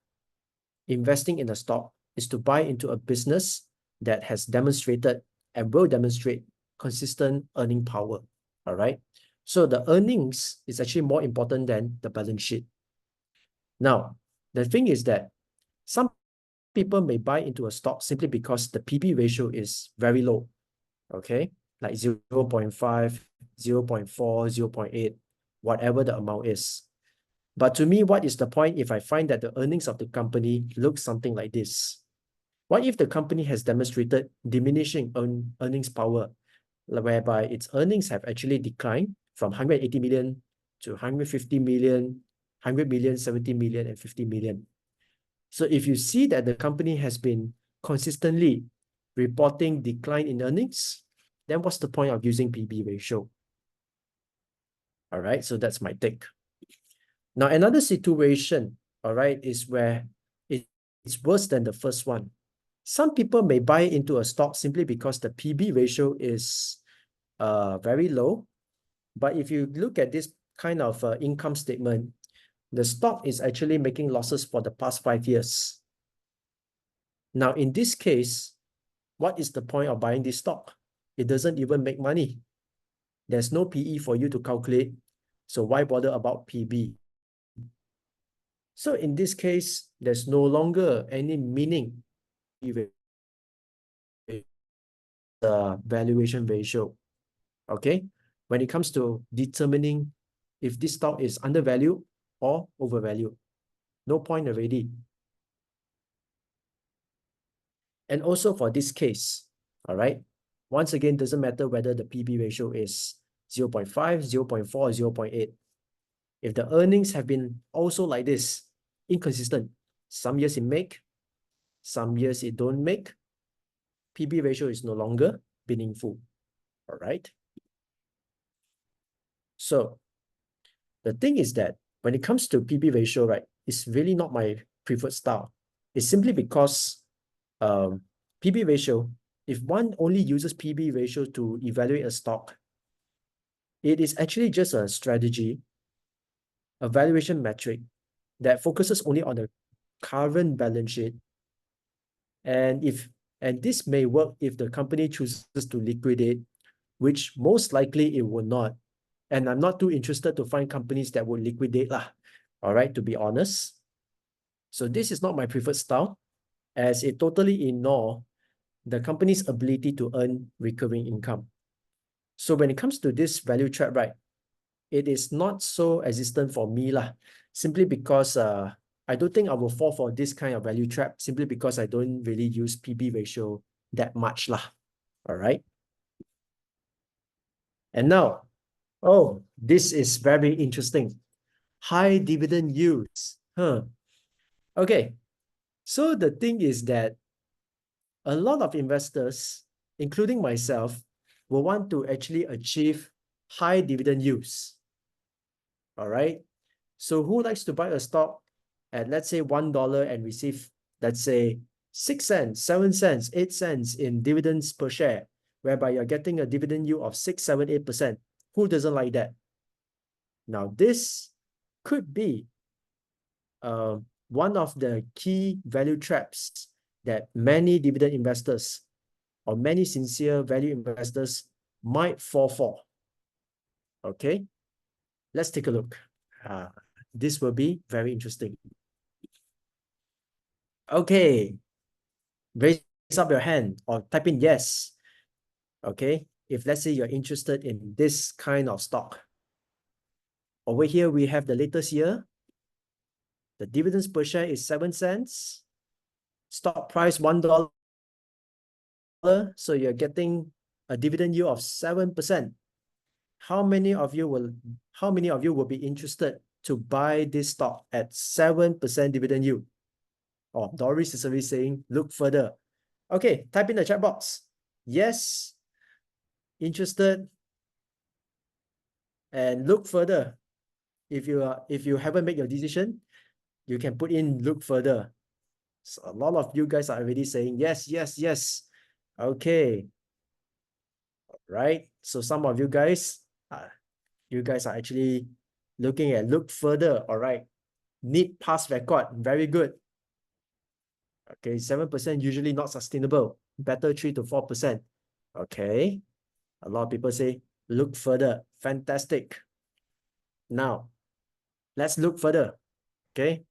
investing in a stock is to buy into a business that has demonstrated and will demonstrate consistent earning power. All right. So the earnings is actually more important than the balance sheet. Now, the thing is that some people may buy into a stock simply because the PB ratio is very low. Okay, like 0.5, 0.4, 0.8, whatever the amount is. But to me, what is the point if I find that the earnings of the company look something like this? What if the company has demonstrated diminishing earnings power, whereby its earnings have actually declined from 180 million to 150 million, 100 million, 70 million, and 50 million? So if you see that the company has been consistently reporting decline in earnings, then what's the point of using PB ratio? All right, so that's my take. Now, another situation, all right, is where it's worse than the first one. Some people may buy into a stock simply because the PB ratio is very low. But if you look at this kind of income statement, the stock is actually making losses for the past 5 years. Now, in this case, what is the point of buying this stock? It doesn't even make money. There's no PE for you to calculate. So why bother about PB? So in this case, there's no longer any meaning the valuation ratio. Okay, when it comes to determining if this stock is undervalued or overvalued, no point already. And also for this case, all right, once again, doesn't matter whether the PB ratio is 0.5, 0.4, or 0.8. If the earnings have been also like this, inconsistent, some years it make, some years it don't make, PB ratio is no longer meaningful. All right. So the thing is that when it comes to PB ratio, right, it's really not my preferred style. It's simply because PB ratio, if one only uses PB ratio to evaluate a stock, it is actually just a strategy, a valuation metric that focuses only on the current balance sheet. And this may work if the company chooses to liquidate, which most likely it will not. And I'm not too interested to find companies that will liquidate lah. All right, to be honest. So this is not my preferred style, as it totally ignore the company's ability to earn recurring income. So when it comes to this value trap, right, it is not so existent for me lah, simply because I don't think I will fall for this kind of value trap simply because I don't really use PB ratio that much lah. All right. And now, oh, this is very interesting. High dividend yields. Okay. So the thing is that a lot of investors, including myself, will want to actually achieve high dividend yields. All right. So who likes to buy a stock at, let's say, $1 and receive, let's say, 6 cents, 7 cents, 8 cents in dividends per share, whereby you're getting a dividend yield of 6, 7, 8%. Who doesn't like that? Now, this could be one of the key value traps that many dividend investors or many sincere value investors might fall for. Okay, let's take a look. This will be very interesting. Okay, raise up your hand or type in yes. Okay, if let's say you're interested in this kind of stock. Over here, we have the latest year. The dividends per share is 7 cents. Stock price $1. So you're getting a dividend yield of 7%. How many of you will be interested to buy this stock at 7% dividend yield? Oh, Doris is already saying, look further. Okay, type in the chat box. Yes, interested, and look further. If you haven't made your decision, you can put in look further. So a lot of you guys are already saying yes, yes, yes. Okay. Right. So some of you guys are actually looking at look further. All right. Need past record. Very good. Okay, 7% usually not sustainable. Better 3 to 4%. Okay. A lot of people say look further. Fantastic. Now, let's look further. Okay.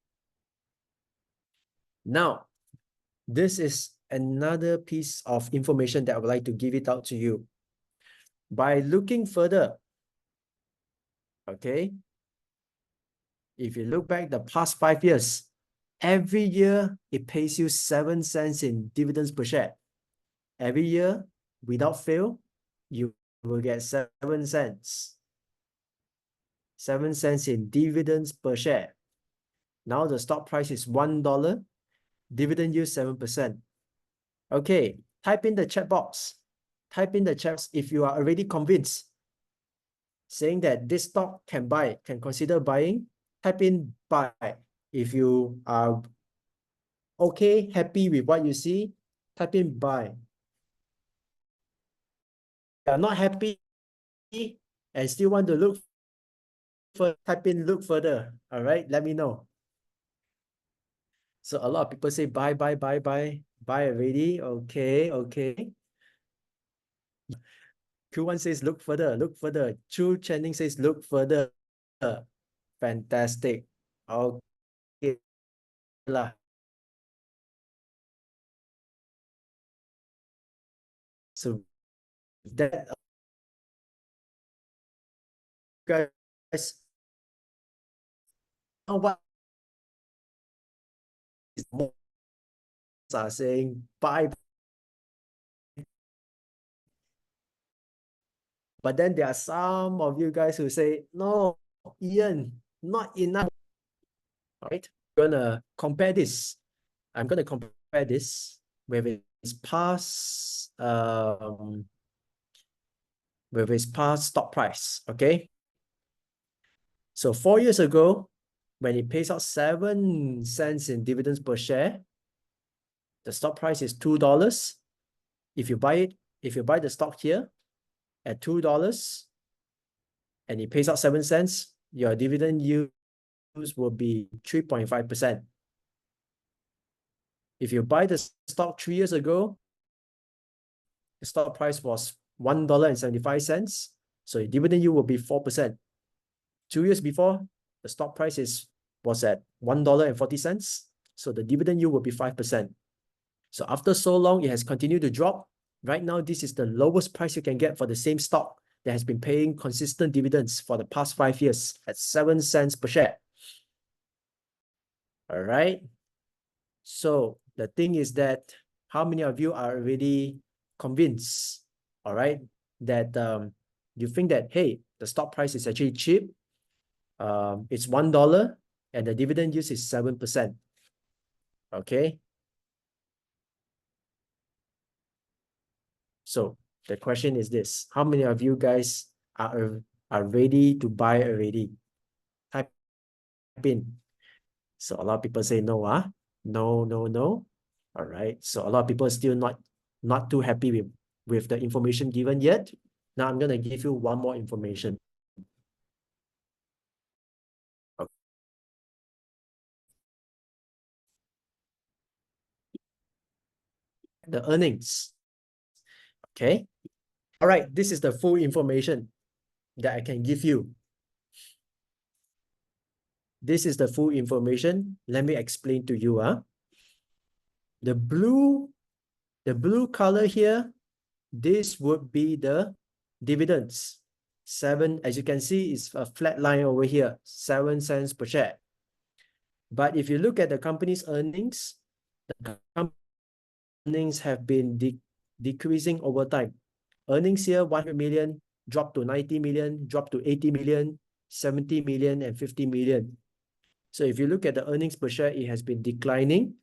Now, this is another piece of information that I would like to give it out to you. By looking further, okay, if you look back the past 5 years, every year it pays you 7 cents in dividends per share. Every year, without fail, you will get 7 cents. 7 cents in dividends per share. Now the stock price is $1. Dividend yield 7%. Okay, type in the chat box. Type in the chat if you are already convinced. saying that this stock can buy, can consider buying, type in buy. If you are okay, happy with what you see, type in buy. If you are not happy and still want to look for, type in look further. All right, let me know. So a lot of people say buy, buy, buy, buy, buy already. Okay, okay. Q1 says look further, look further. Chu Channing says look further. Fantastic. Okay lah. So that guys know what is most are saying buy, but then there are some of you guys who say no, Ian, not enough. All right, I'm gonna compare this. I'm gonna compare this with its past stock price. Okay, so 4 years ago, when it pays out 7 cents in dividends per share, the stock price is $2. If you buy it, if you buy the stock here at $2 and it pays out 7 cents, your dividend yield will be 3.5%. If you buy the stock 3 years ago, the stock price was $1.75. So your dividend yield will be 4%. 2 years before, the stock price was at $1.40. So the dividend yield will be 5%. So after so long, it has continued to drop. Right now, this is the lowest price you can get for the same stock that has been paying consistent dividends for the past 5 years at 7 cents per share. All right. So the thing is that how many of you are already convinced, all right, that you think that, hey, the stock price is actually cheap. It's $1 and the dividend yield is 7%. Okay. So the question is this: how many of you guys are ready to buy already? Type in. So a lot of people say no, no, no, no. All right. So a lot of people are still not too happy with the information given yet. Now I'm gonna give you one more information. Okay. The earnings. Okay. All right. This is the full information that I can give you. This is the full information. Let me explain to you. The blue color here, this would be the dividends. 7, as you can see, is a flat line over here, 7 cents per share. But if you look at the company's earnings, the earnings have been decreasing over time. Earnings here, 100 million, dropped to 90 million, dropped to 80 million, 70 million, and 50 million. So if you look at the earnings per share, it has been declining.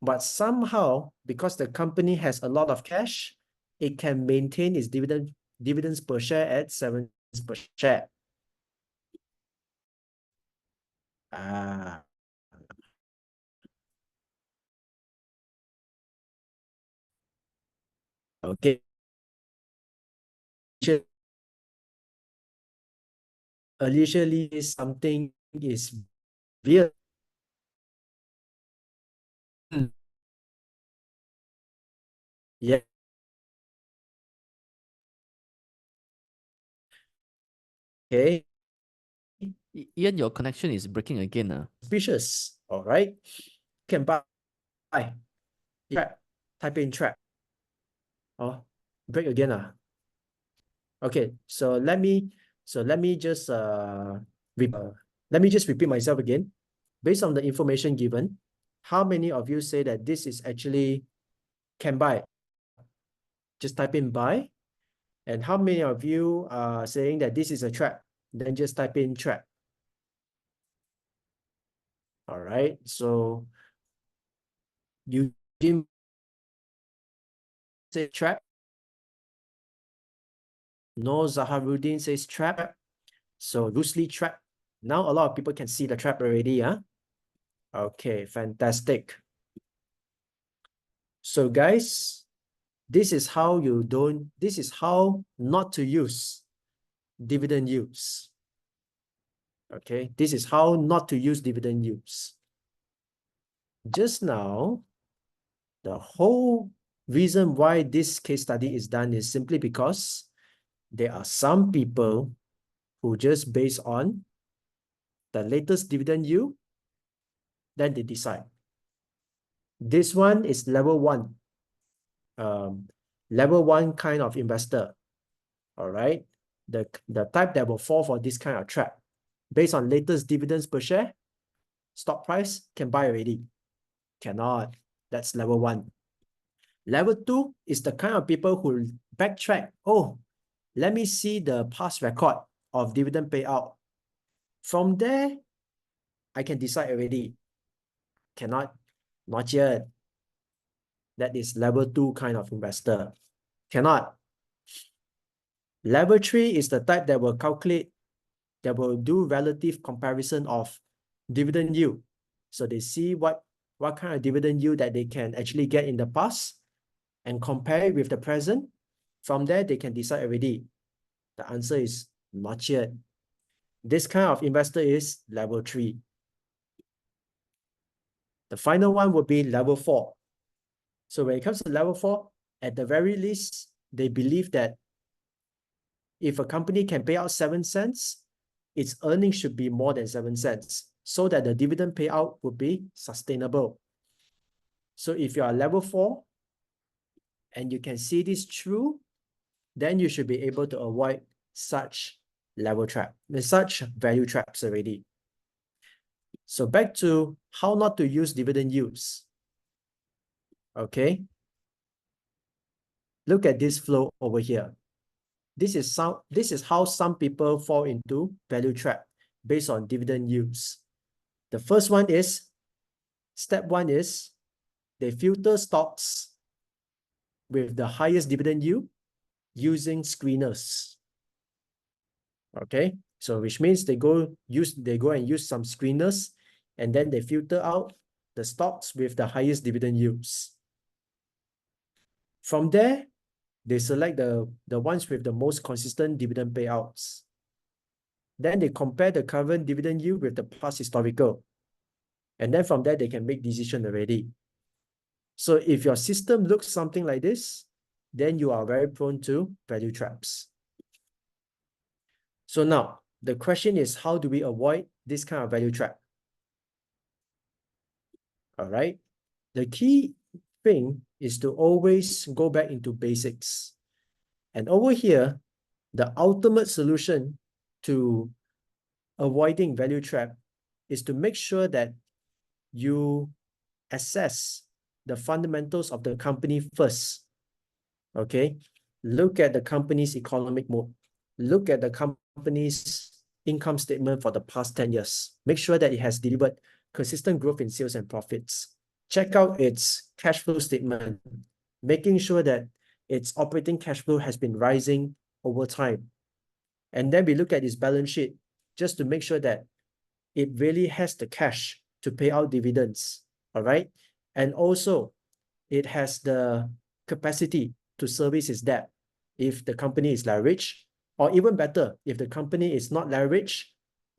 But somehow, because the company has a lot of cash, it can maintain its dividends per share at 7 cents per share. Okay. Alicia Lee is something is real. Yeah. Okay. Ian, your connection is breaking again. Suspicious. All right. Can buy. Trap. Type in trap. Oh, break again. Okay. So let me just let me just repeat myself again. Based on the information given, how many of you say that this is actually can buy? Just type in buy. And how many of you are saying that this is a trap? Then just type in trap. All right. So you didn't say trap. No, Zaharuddin says trap. So loosely trap. Now a lot of people can see the trap already, huh? Okay, fantastic. So guys, this is how not to use dividend yields. Okay, this is how not to use dividend yields. Just now, the whole reason why this case study is done is simply because there are some people who just based on the latest dividend yield, then they decide. This one is level one kind of investor. All right. The type that will fall for this kind of trap. Based on latest dividends per share, stock price can buy already. Cannot. That's level one. Level two is the kind of people who backtrack. Oh, let me see the past record of dividend payout. From there, I can decide already. Cannot. Not yet. That is level two kind of investor. Cannot. Level three is the type that will do relative comparison of dividend yield. So they see what kind of dividend yield that they can actually get in the past and compare it with the present. From there, they can decide already. The answer is not yet. This kind of investor is level three. The final one would be level four. So when it comes to level four, at the very least, they believe that if a company can pay out 7 cents, its earnings should be more than 7 cents so that the dividend payout would be sustainable. So if you are level 4 and you can see this through, then you should be able to avoid such such value traps already. So back to how not to use dividend yields. Okay. Look at this flow over here. This is how some people fall into value trap based on dividend yields. The first one is, step one is they filter stocks with the highest dividend yield using screeners. Okay, so which means they go and use some screeners and then they filter out the stocks with the highest dividend yields. From there, they select the ones with the most consistent dividend payouts. Then they compare the current dividend yield with the past historical. And then from there, they can make decision already. So if your system looks something like this, then you are very prone to value traps. So now, the question is, how do we avoid this kind of value trap? All right. The key thing is to always go back into basics. And over here, the ultimate solution to avoiding value trap is to make sure that you assess the fundamentals of the company first. Okay, look at the company's economic mode. Look at the company's income statement for the past 10 years. Make sure that it has delivered consistent growth in sales and profits. Check out its cash flow statement, making sure that its operating cash flow has been rising over time. And then we look at its balance sheet just to make sure that it really has the cash to pay out dividends. All right. And also, it has the capacity to service its debt if the company is leveraged, or even better, if the company is not leveraged,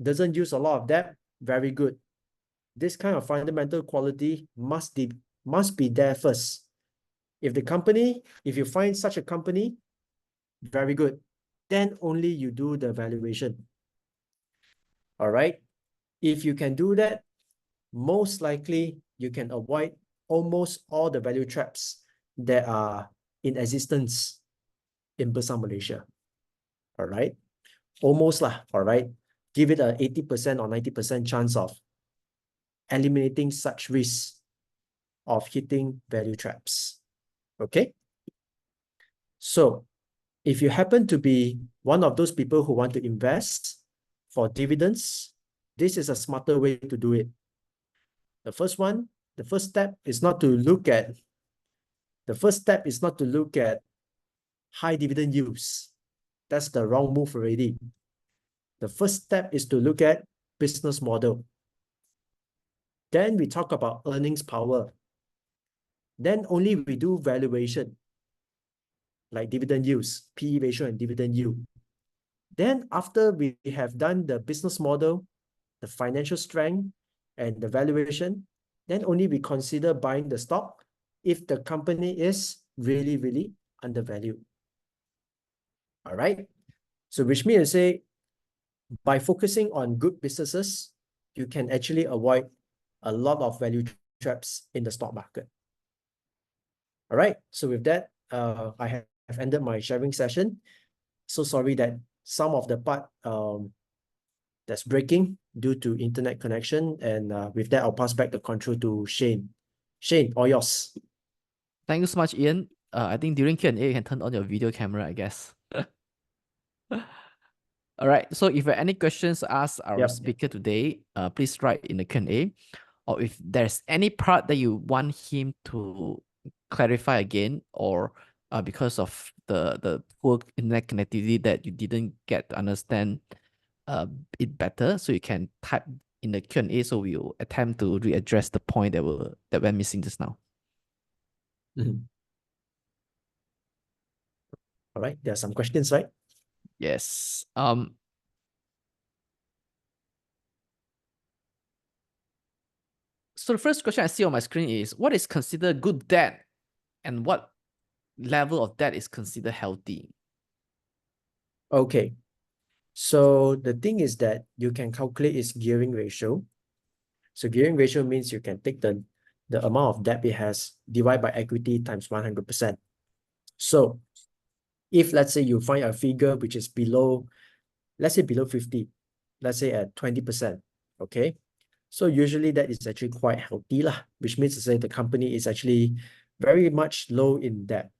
doesn't use a lot of debt, very good. This kind of fundamental quality must be there first. If you find such a company, very good, then only you do the valuation. All right. If you can do that, most likely you can avoid almost all the value traps that are in existence in Bursa Malaysia. All right. Almost lah. All right. Give it a 80% or 90% chance of eliminating such risks of hitting value traps. Okay. So if you happen to be one of those people who want to invest for dividends, this is a smarter way to do it. The first step is not to look at high dividend yields. That's the wrong move already. The first step is to look at business model. Then we talk about earnings power. Then only we do valuation, like dividend yields, PE ratio and dividend yield. Then after we have done the business model, the financial strength, and the valuation, then only we consider buying the stock if the company is really, really undervalued. All right. So which means to say, by focusing on good businesses, you can actually avoid a lot of value traps in the stock market. All right. So with that, I have ended my sharing session. So sorry that some of the part that's breaking due to internet connection. And with that, I'll pass back the control to Shane. Shane, all yours. Thank you so much, Ian. I think during Q&A, you can turn on your video camera, I guess. All right. So if you have any questions to ask our Yep. speaker today, please write in the Q&A. Or if there's any part that you want him to clarify again, or because of the poor internet connectivity that you didn't get to understand it better, so you can type in the Q&A, so we'll attempt to readdress the point that went missing just now. Mhm. All right. There are some questions, right? Yes. So the first question I see on my screen is, what is considered good debt and what level of debt is considered healthy? Okay. So the thing is that you can calculate its gearing ratio. So gearing ratio means you can take the amount of debt it has, divide by equity times 100%. So if let's say you find a figure which is below, let's say below 50, let's say at 20%, okay? So usually that is actually quite healthy lah, which means to say the company is actually very much low in debt.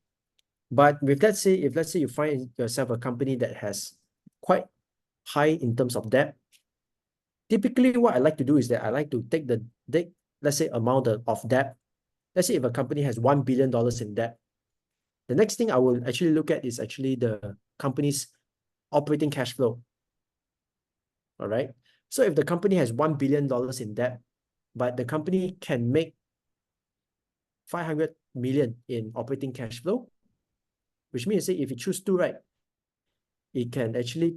But with let's say, if let's say you find yourself a company that has quite high in terms of debt, typically what I like to do is that I like to take let's say amount of debt. Let's say if a company has $1 billion in debt, the next thing I will actually look at is actually the company's operating cash flow. All right. So if the company has $1 billion in debt, but the company can make 500 million in operating cash flow, which means say if you choose to, right, it can actually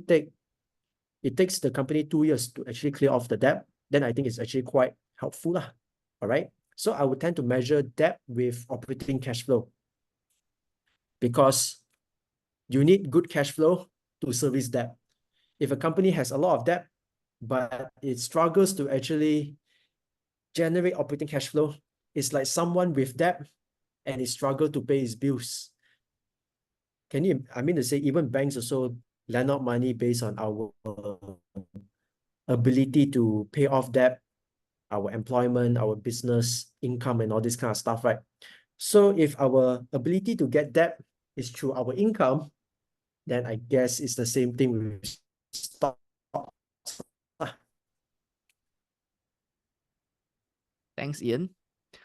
it takes the company 2 years to actually clear off the debt, then I think it's actually quite helpful lah. All right. So I would tend to measure debt with operating cash flow because you need good cash flow to service debt. If a company has a lot of debt, but it struggles to actually generate operating cash flow, it's like someone with debt and it struggle to pay his bills. I mean to say, even banks also lend out money based on our ability to pay off debt, our employment, our business income, and all this kind of stuff, right? So if our ability to get debt is through our income, then I guess it's the same thing with stocks. Thanks, Ian.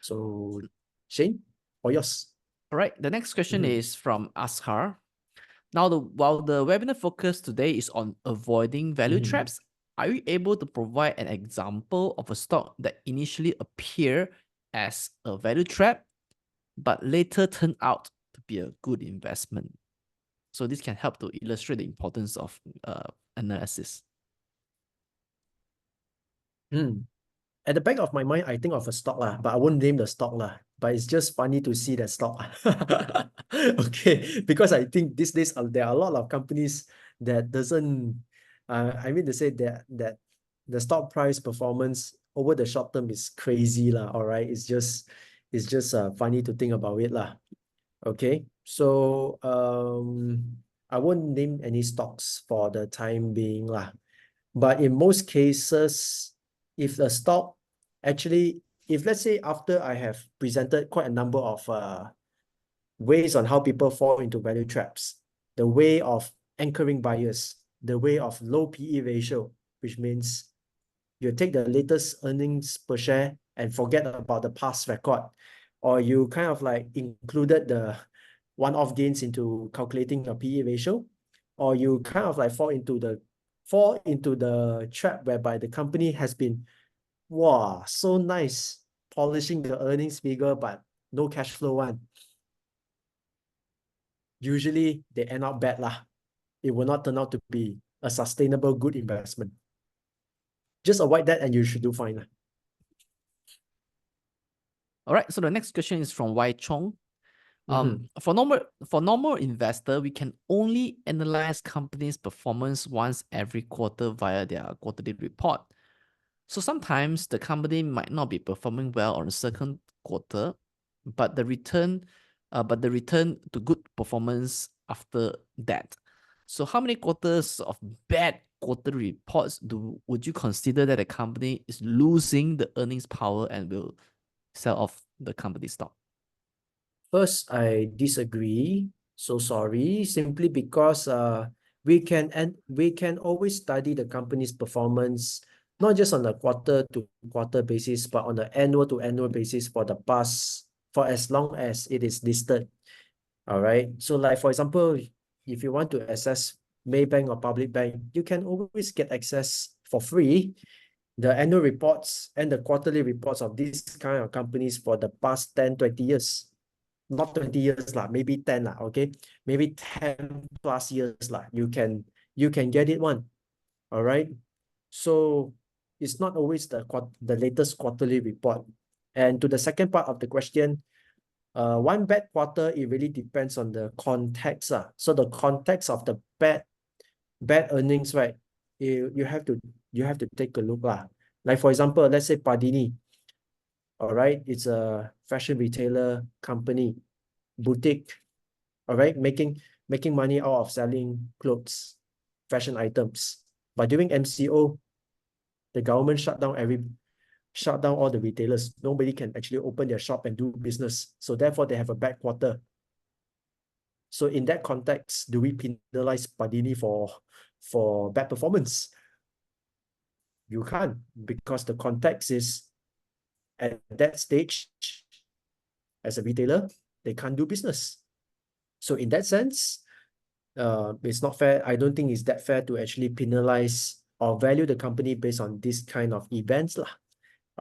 So Shane, or yours? All right. The next question is from Askar. Now, while the webinar focus today is on avoiding value traps, are you able to provide an example of a stock that initially appeared as a value trap, but later turned out to be a good investment? So this can help to illustrate the importance of analysis. At the back of my mind, I think of a stock lah, but I won't name the stock lah. But it's just funny to see that stock. Okay, because I think these days there are a lot of companies that doesn't. I mean to say that the stock price performance over the short term is crazy lah. All right, it's just funny to think about it lah. Okay, so I won't name any stocks for the time being lah. But in most cases, if the stock actually, if let's say after I have presented quite a number of ways on how people fall into value traps, the way of anchoring buyers, the way of low PE ratio, which means you take the latest earnings per share and forget about the past record, or you kind of like included the one-off gains into calculating your PE ratio, or you kind of like fall into the fall into the trap whereby the company has been, wow, so nice, polishing the earnings figure, but no cash flow one. Usually they end up bad lah. It will not turn out to be a sustainable, good investment. Just avoid that and you should do fine lah. All right, so the next question is from Y Chong. Mhm. For normal investor, we can only analyze companies' performance once every quarter via their quarterly report. So sometimes the company might not be performing well on the second quarter, but the return to good performance after that. So how many quarters of bad quarterly reports would you consider that a company is losing the earnings power and will sell off the company stock? First, I disagree. So sorry, simply because we can always study the company's performance, not just on a quarter to quarter basis, but on an annual to annual basis for the past, for as long as it is listed. All right. So like for example, if you want to access Maybank or Public Bank, you can always get access for free the annual reports and the quarterly reports of these kind of companies for the past 10, 20 years. Not 20 years lah, maybe 10 lah, okay? Maybe 10 plus years lah. You can get it one. All right. So it's not always the latest quarterly report. And to the second part of the question, one bad quarter, it really depends on the context. So the context of the bad earnings, right? You have to take a look. Like for example, let's say Padini, all right, it's a fashion retailer company, boutique, all right, making money out of selling clothes, fashion items. But during MCO, the government shut down all the retailers. Nobody can actually open their shop and do business. So therefore, they have a bad quarter. So in that context, do we penalize Padini for bad performance? You can't, because the context is at that stage, as a retailer, they can't do business. So in that sense, it's not fair. I don't think it's that fair to actually penalize or value the company based on this kind of events lah.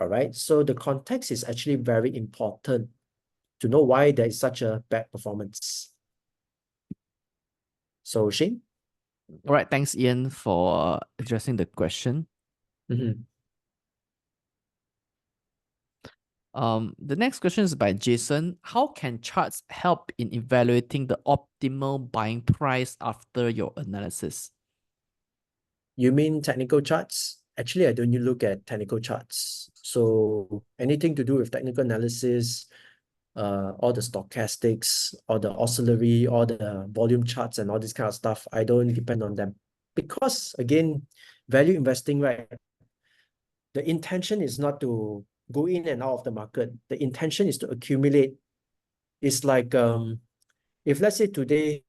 All right. So the context is actually very important to know why there is such a bad performance. So Shane? All right, thanks, Ian, for addressing the question. Mhm. The next question is by Jason. How can charts help in evaluating the optimal buying price after your analysis? You mean technical charts? Actually, I don't look at technical charts. So anything to do with technical analysis, all the stochastics, or the oscillatory, or the volume charts and all this kind of stuff, I don't depend on them. Because again, value investing, right? The intention is not to go in and out of the market. The intention is to accumulate. It's like if let's say today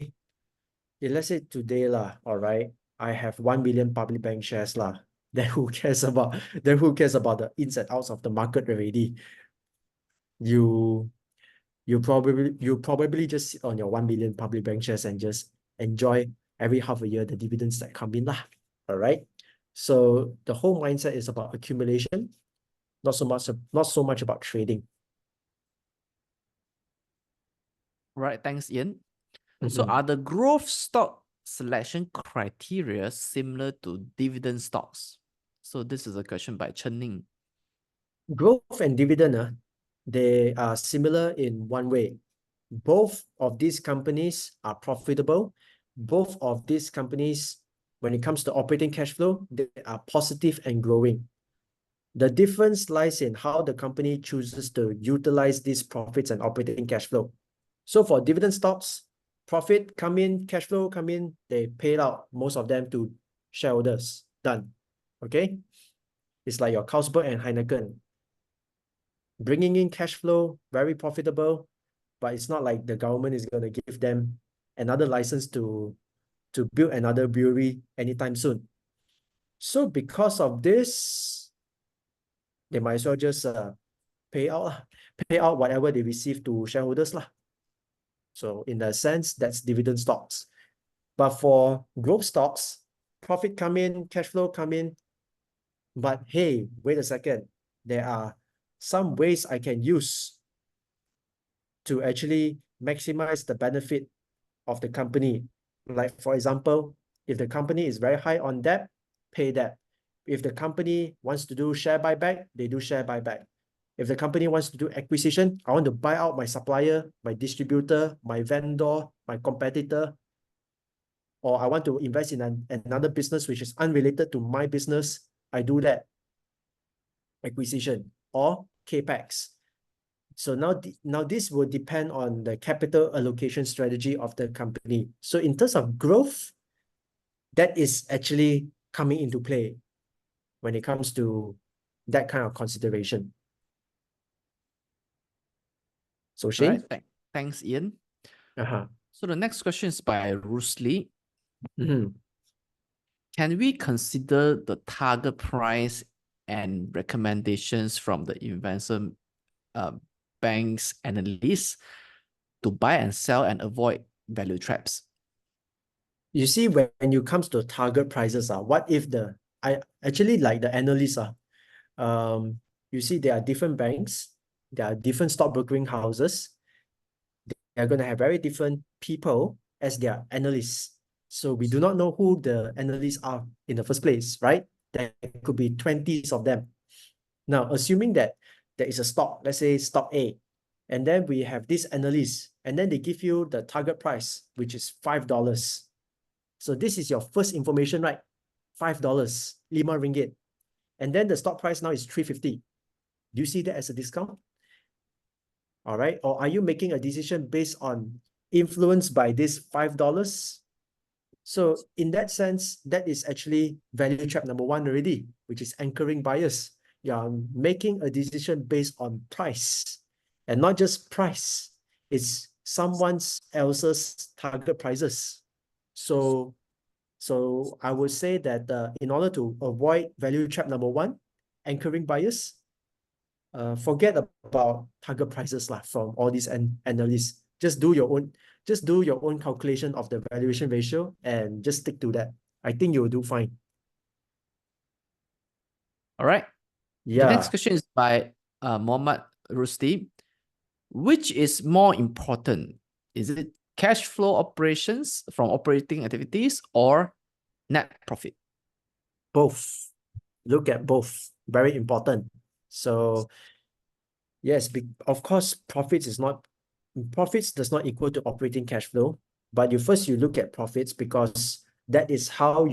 lah, all right, I have 1 million public bank shares lah. Then who cares about the ins and outs of the market already? You probably just sit on your 1 million public bank shares and just enjoy every half a year the dividends that come in lah. All right. So the whole mindset is about accumulation, not so much about trading. Right, thanks, Ian. So Mhm. are the growth stock selection criteria similar to dividend stocks? So this is a question by Chen Ning. Growth and dividend, they are similar in one way. Both of these companies are profitable. Both of these companies, when it comes to operating cash flow, they are positive and growing. The difference lies in how the company chooses to utilize these profits and operating cash flow. So for dividend stocks, profit come in, cash flow come in, they pay out most of them to shareholders. Done. Okay? It's like your Carlsberg and Heineken. Bringing in cash flow, very profitable, but it's not like the government is going to give them another license to build another brewery anytime soon. So because of this, they might as well just pay out whatever they receive to shareholders lah. So in that sense, that's dividend stocks. But for growth stocks, profit come in, cash flow come in. But hey, wait a second. There are some ways I can use to actually maximize the benefit of the company. Like, for example, if the company is very high on debt, pay debt. If the company wants to do share buyback, they do share buyback. If the company wants to do acquisition, I want to buy out my supplier, my distributor, my vendor, my competitor, or I want to invest in another business which is unrelated to my business, I do that acquisition or capex. So now this will depend on the capital allocation strategy of the company. So in terms of growth, that is actually coming into play when it comes to that kind of consideration. So All right. Shane? Thanks, Ian. Uh-huh. So the next question is by Rusli. Mhm. Can we consider the target price and recommendations from the investment banks analysts to buy and sell and avoid value traps? You see, when it comes to target prices, what if I actually like the analysts, you see there are different banks, there are different stockbrokering houses, they're going to have very different people as their analysts. So we do not know who the analysts are in the first place, right? There could be 20s of them. Now, assuming that there is a stock, let's say stock A, and then we have this analyst, and then they give you the target price, which is $5. So this is your first information, right? $5, lima ringgit. And then the stock price now is 350. Do you see that as a discount? All right. Or are you making a decision based on influenced by this $5? So in that sense, that is actually value trap number one already, which is anchoring bias. You're making a decision based on price and not just price. It's someone else's target prices. So I would say that in order to avoid value trap number one, anchoring bias, forget about target prices from all these analysts. Just do your own calculation of the valuation ratio and just stick to that. I think you'll do fine. All right. The next Yeah, question is by Mohammad Rusti. Which is more important? Is it cash flow operations from operating activities or net profit? both. Look at both. Very important. So yes, of course, profits does not equal to operating cash flow, but you look at profits because that is how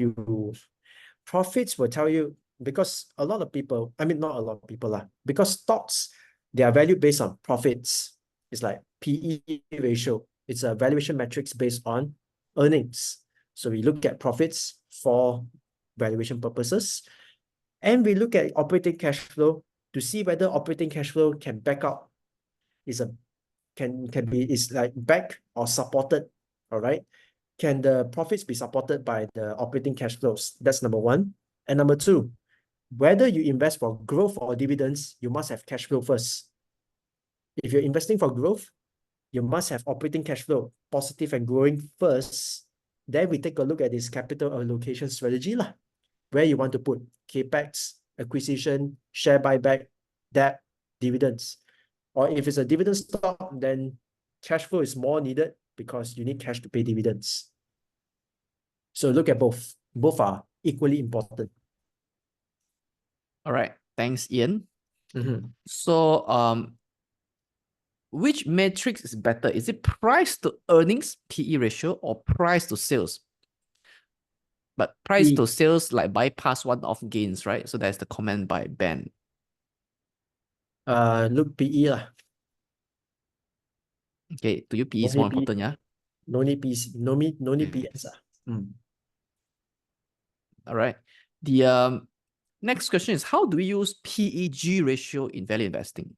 profits will tell you, because a lot of people, I mean, not a lot of people because stocks, they are valued based on profits. It's like PE ratio. It's a valuation metrics based on earnings. So we look at profits for valuation purposes, and we look at operating cash flow to see whether operating cash flow can back up, is a can be is like back or supported. All right. Can the profits be supported by the operating cash flows? That's number one. And number two, whether you invest for growth or dividends, you must have cash flow first. If you're investing for growth, you must have operating cash flow, positive and growing first. Then we take a look at this capital allocation strategy, where you want to put capex, acquisition, share buyback, debt, dividends. Or if it's a dividend stock, then cash flow is more needed because you need cash to pay dividends. So look at both. Both are equally important. All right. Thanks, Ian. Mhm. So, which matrix is better? Is it price to earnings, PE ratio, or price to sales? But price E. to sales like bypass one-off gains, right? So that's the comment by Ben. Look PE lah. Okay, to you, PE No is more need P, important, yeah? no need PC, no need PS ah. All right. The next question is, how do we use PEG ratio in value investing?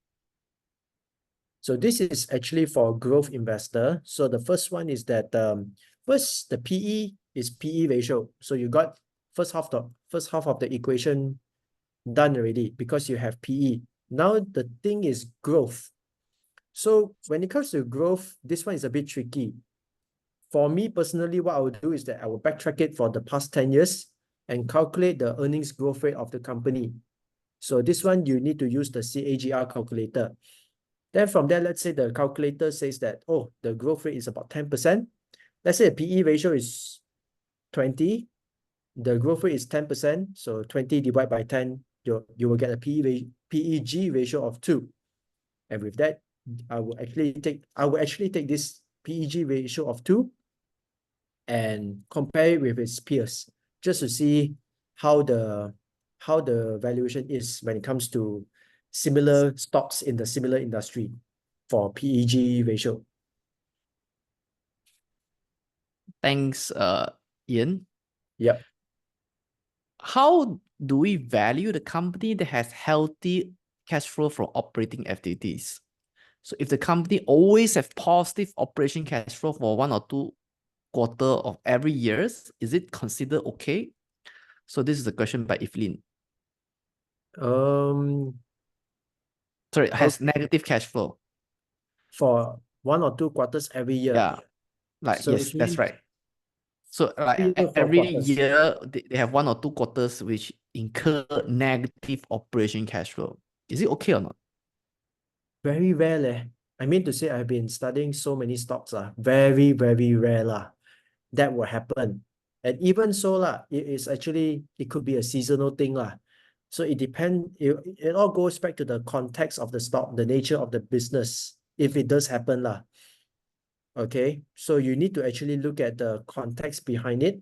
So this is actually for growth investor. So the first one is that first the PE is PE ratio. So you got first half of the equation done already because you have PE. Now the thing is growth. So when it comes to growth, this one is a bit tricky. For me personally, what I would do is that I will backtrack it for the past 10 years and calculate the earnings growth rate of the company. So this one, you need to use the CAGR calculator. Then from there, let's say the calculator says that, oh, the growth rate is about 10%. Let's say the PE ratio is 20. The growth rate is 10%. So 20 divided by 10, you will get a PEG ratio of 2. And with that, I will actually take this PEG ratio of 2 and compare it with its peers, just to see how the valuation is when it comes to similar stocks in the similar industry for PEG ratio. Thanks, Ian. Yep. How do we value the company that has healthy cash flow from operating activities? So if the company always have positive operation cash flow for 1 or 2 quarter of every years, is it considered okay? So this is a question by Evelyn. Sorry, has negative cash flow. For 1 or 2 quarters every year. Yeah, like So yes, it that's means right. So like for every quarters. year they have 1 or 2 quarters which incur negative operation cash flow. Is it okay or not? Very rare leh. I mean to say I've been studying so many stocks very, very rare lah. That will happen. And even so lah, it could be a seasonal thing lah. So it depends, it all goes back to the context of the stock, the nature of the business, if it does happen lah. Okay, so you need to actually look at the context behind it.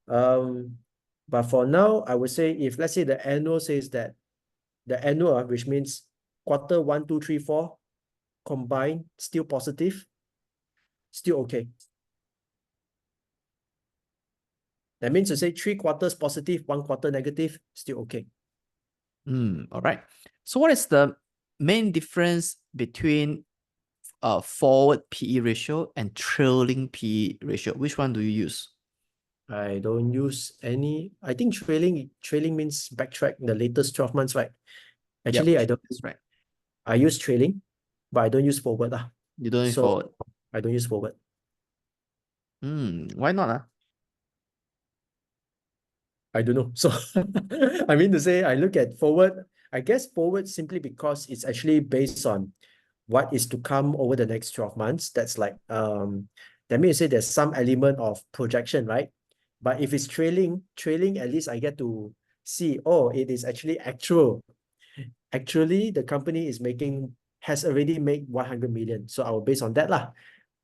But for now, I would say if let's say the annual says that the annual, which means quarter 1, 2, 3, 4 combined, still positive, still okay. That means to say 3 quarters positive, 1 quarter negative, still okay. All right. So what is the main difference between forward PE ratio and trailing PE ratio? Which one do you use? I don't use any. I think trailing means backtrack the latest 12 months, right? Actually, Yep, I don't. that's right. I use trailing, but I don't use forward. You don't use So forward. I don't use forward. Why not? I don't know. So I mean to say, I look at forward. I guess forward simply because it's actually based on what is to come over the next 12 months. That's like that means to say there's some element of projection, right? But if it's trailing, at least I get to see, oh, it is actually actual. Actually, the company has already made 100 million. So I will base on that lah.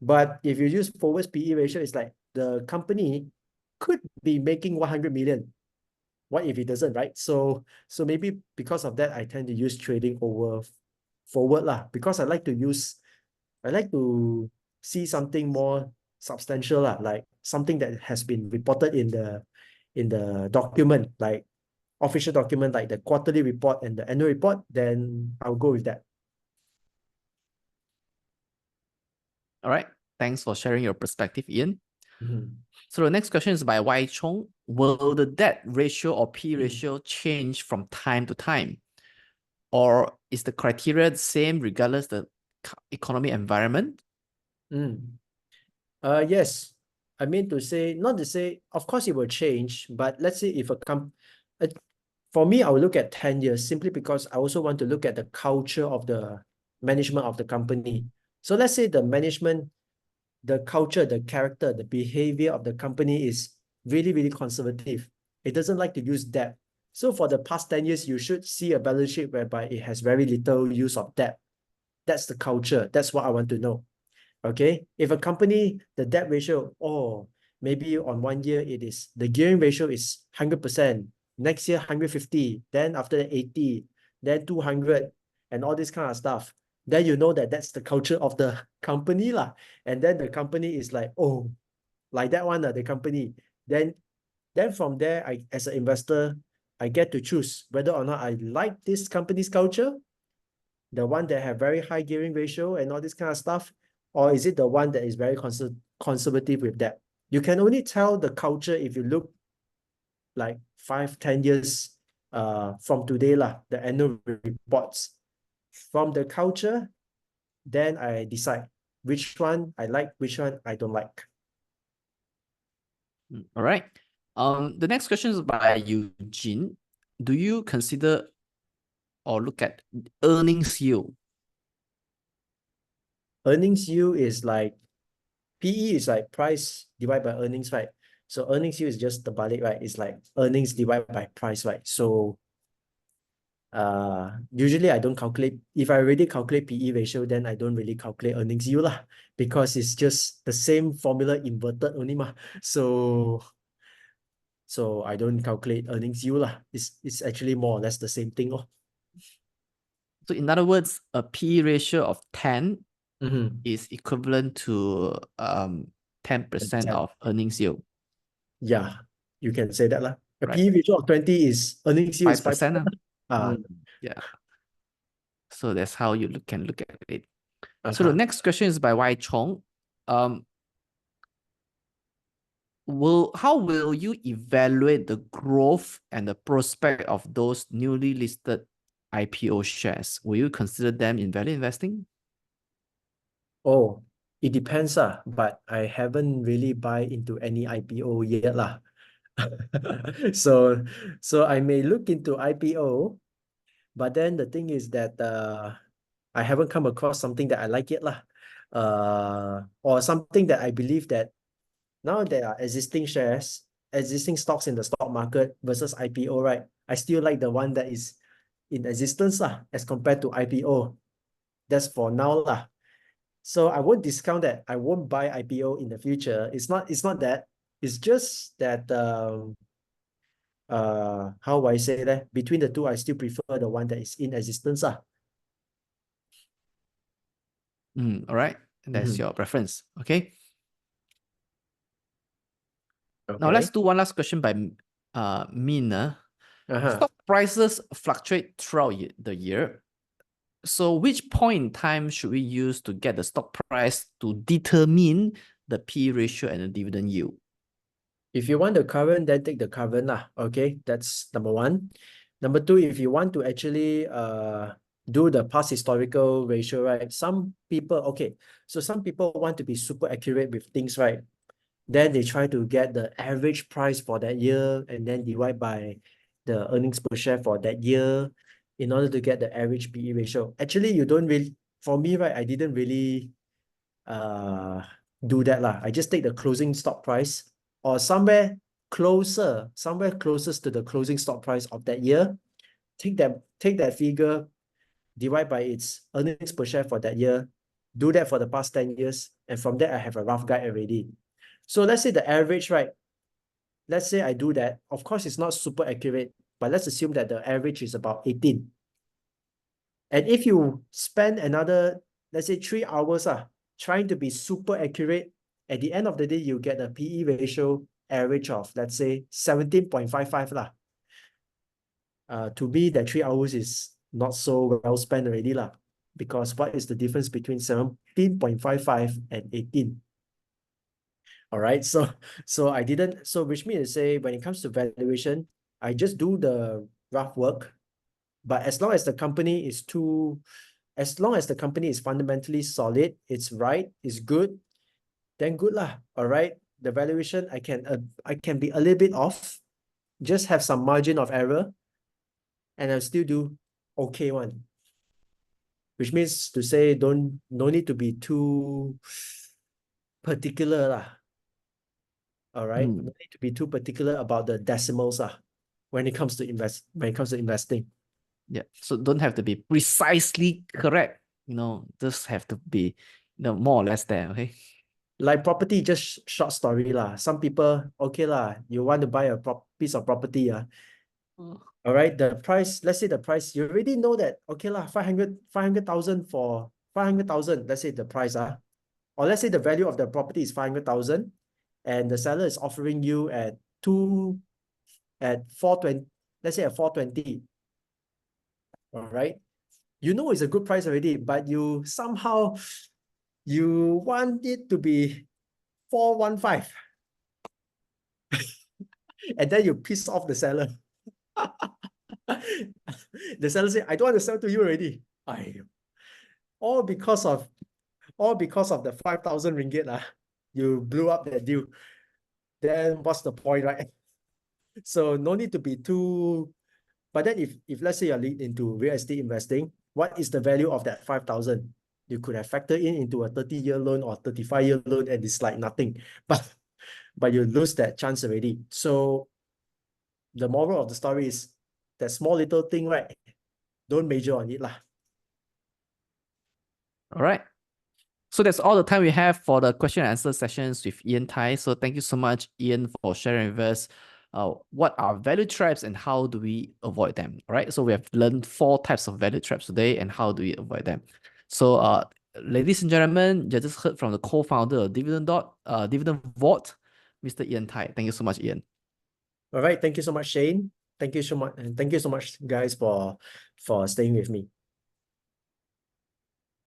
But if you use forward PE ratio, it's like the company could be making 100 million. What if it doesn't, right? So maybe because of that, I tend to use trading over forward lah, because I like to see something more substantial lah, like something that has been reported in the document, like official document, like the quarterly report and the annual report, then I'll go with that. All right. Thanks for sharing your perspective, Ian. Mhm. So the next question is by Y Chong. Will the debt ratio or P ratio change from time to time? Or is the criteria the same regardless the economic environment? Yes. I mean to say, not to say, of course it will change, but let's say if for me, I will look at 10 years simply because I also want to look at the culture of the management of the company. So let's say the management, the culture, the character, the behavior of the company is really, really conservative. It doesn't like to use debt. So for the past 10 years, you should see a balance sheet whereby it has very little use of debt. That's the culture. That's what I want to know. Okay, if a company, the debt ratio, maybe on 1 year the gearing ratio is 100%, next year 150, then after that 80, then 200, and all this kind of stuff, then you know that that's the culture of the company lah. And then the company is like, oh, like that one, the company. Then from there, as an investor, I get to choose whether or not I like this company's culture, the one that have very high gearing ratio and all this kind of stuff, or is it the one that is very conservative with that? You can only tell the culture if you look like 5-10 years from today lah, the annual reports. From the culture, then I decide which one I like, which one I don't like. All right. The next question is by Eugene. Do you consider or look at earnings yield? Earnings yield is like PE is like price divided by earnings, right? So earnings yield is just the balik, right? It's like earnings divided by price, right? So usually I don't calculate. If I already calculate PE ratio, then I don't really calculate earnings yield lah, because it's just the same formula inverted only mah. So I don't calculate earnings yield lah. It's actually more or less the same thing. Oh. So in other words, a P ratio of 10 Mm-hmm. is equivalent to 10% of earnings yield, Yeah, you can say that lah. A right? PE ratio of 20 is earnings yield is 5%. 5%. Ah, Yeah. So that's how you can look at it. So the uh-huh. next question is by Y Chong. Um, how will you evaluate the growth and the prospect of those newly listed IPO shares? Will you consider them in value investing? Oh, it depends but I haven't really buy into any IPO yet lah. So so I may look into IPO, but then the thing is that I haven't come across something that I like yet lah. Or something that I believe that now there are existing shares, existing stocks in the stock market versus IPO, right? I still like the one that is in existence lah, as compared to IPO. That's for now lah. So I won't discount that. I won't buy IPO in the future. It's not that. It's just that how do I say that? Between the two, I still prefer the one that is in existence. All right. That's Mhm. your preference. Okay. Now let's Okay. do one last question by Mina. Uh-huh. Stock prices fluctuate throughout the year. So which point in time should we use to get the stock price to determine the P ratio and the dividend yield? If you want the current, then take the current lah. Okay, that's number one. Number two, if you want to actually do the past historical ratio, right? Some people, okay, so some people want to be super accurate with things, right? Then they try to get the average price for that year and then divide by the earnings per share for that year in order to get the average PE ratio. Actually, you don't really, for me, right, I didn't really uh do that lah. I just take the closing stock price or somewhere closest to the closing stock price of that year. Take that figure, divide by its earnings per share for that year, do that for the past 10 years, and from there I have a rough guide already. So let's say the average, right? Let's say I do that. Of course, it's not super accurate, but let's assume that the average is about 18. And if you spend another, let's say 3 hours trying to be super accurate, at the end of the day, you get a PE ratio average of, let's say, 17.55 lah. To me, that 3 hours is not so well spent already lah. Because what is the difference between 17.55 and 18? All right. So I didn't, so which means to say when it comes to valuation, I just do the rough work. But as long as the company is fundamentally solid, it's right, it's good, then good lah. All right. The valuation I can be a little bit off, just have some margin of error, and I'll still do okay one. Which means to say no need to be too particular lah. All right. No need to be too particular about the decimals when it comes to investing. Yeah. So don't have to be precisely correct. Just have to be, more or less there. Okay. Like property, just short story lah. Some people, okay lah, you want to buy a piece of property all right, the price, let's say the price, you already know that, okay lah, 500,000 for 500,000, let's say the price or let's say the value of the property is 500,000 and the seller is offering you at 420, let's say at 420. All right. You know it's a good price already, but you somehow you want it to be 415. And then you piss off the seller. The seller say, I don't want to sell to you already. All because of the 5,000 ringgit you blew up that deal. Then what's the point, right? So no need to be too. But then if let's say you're into real estate investing, what is the value of that 5,000? You could have factored into a 30-year loan or 35-year loan, and it's like nothing. But you lose that chance already. So the moral of the story is that small little thing, right? Don't major on it lah. All right. So that's all the time we have for the question and answer sessions with Ian Tai. So thank you so much, Ian, for sharing with us what are value traps and how do we avoid them. All right. So we have learned 4 types of value traps today and how do we avoid them. So ladies and gentlemen, you just heard from the co-founder of Dividend Vault, Mr. Ian Tai. Thank you so much, Ian. All right. Thank you so much, Shane. Thank you so much. And thank you so much, guys, for staying with me.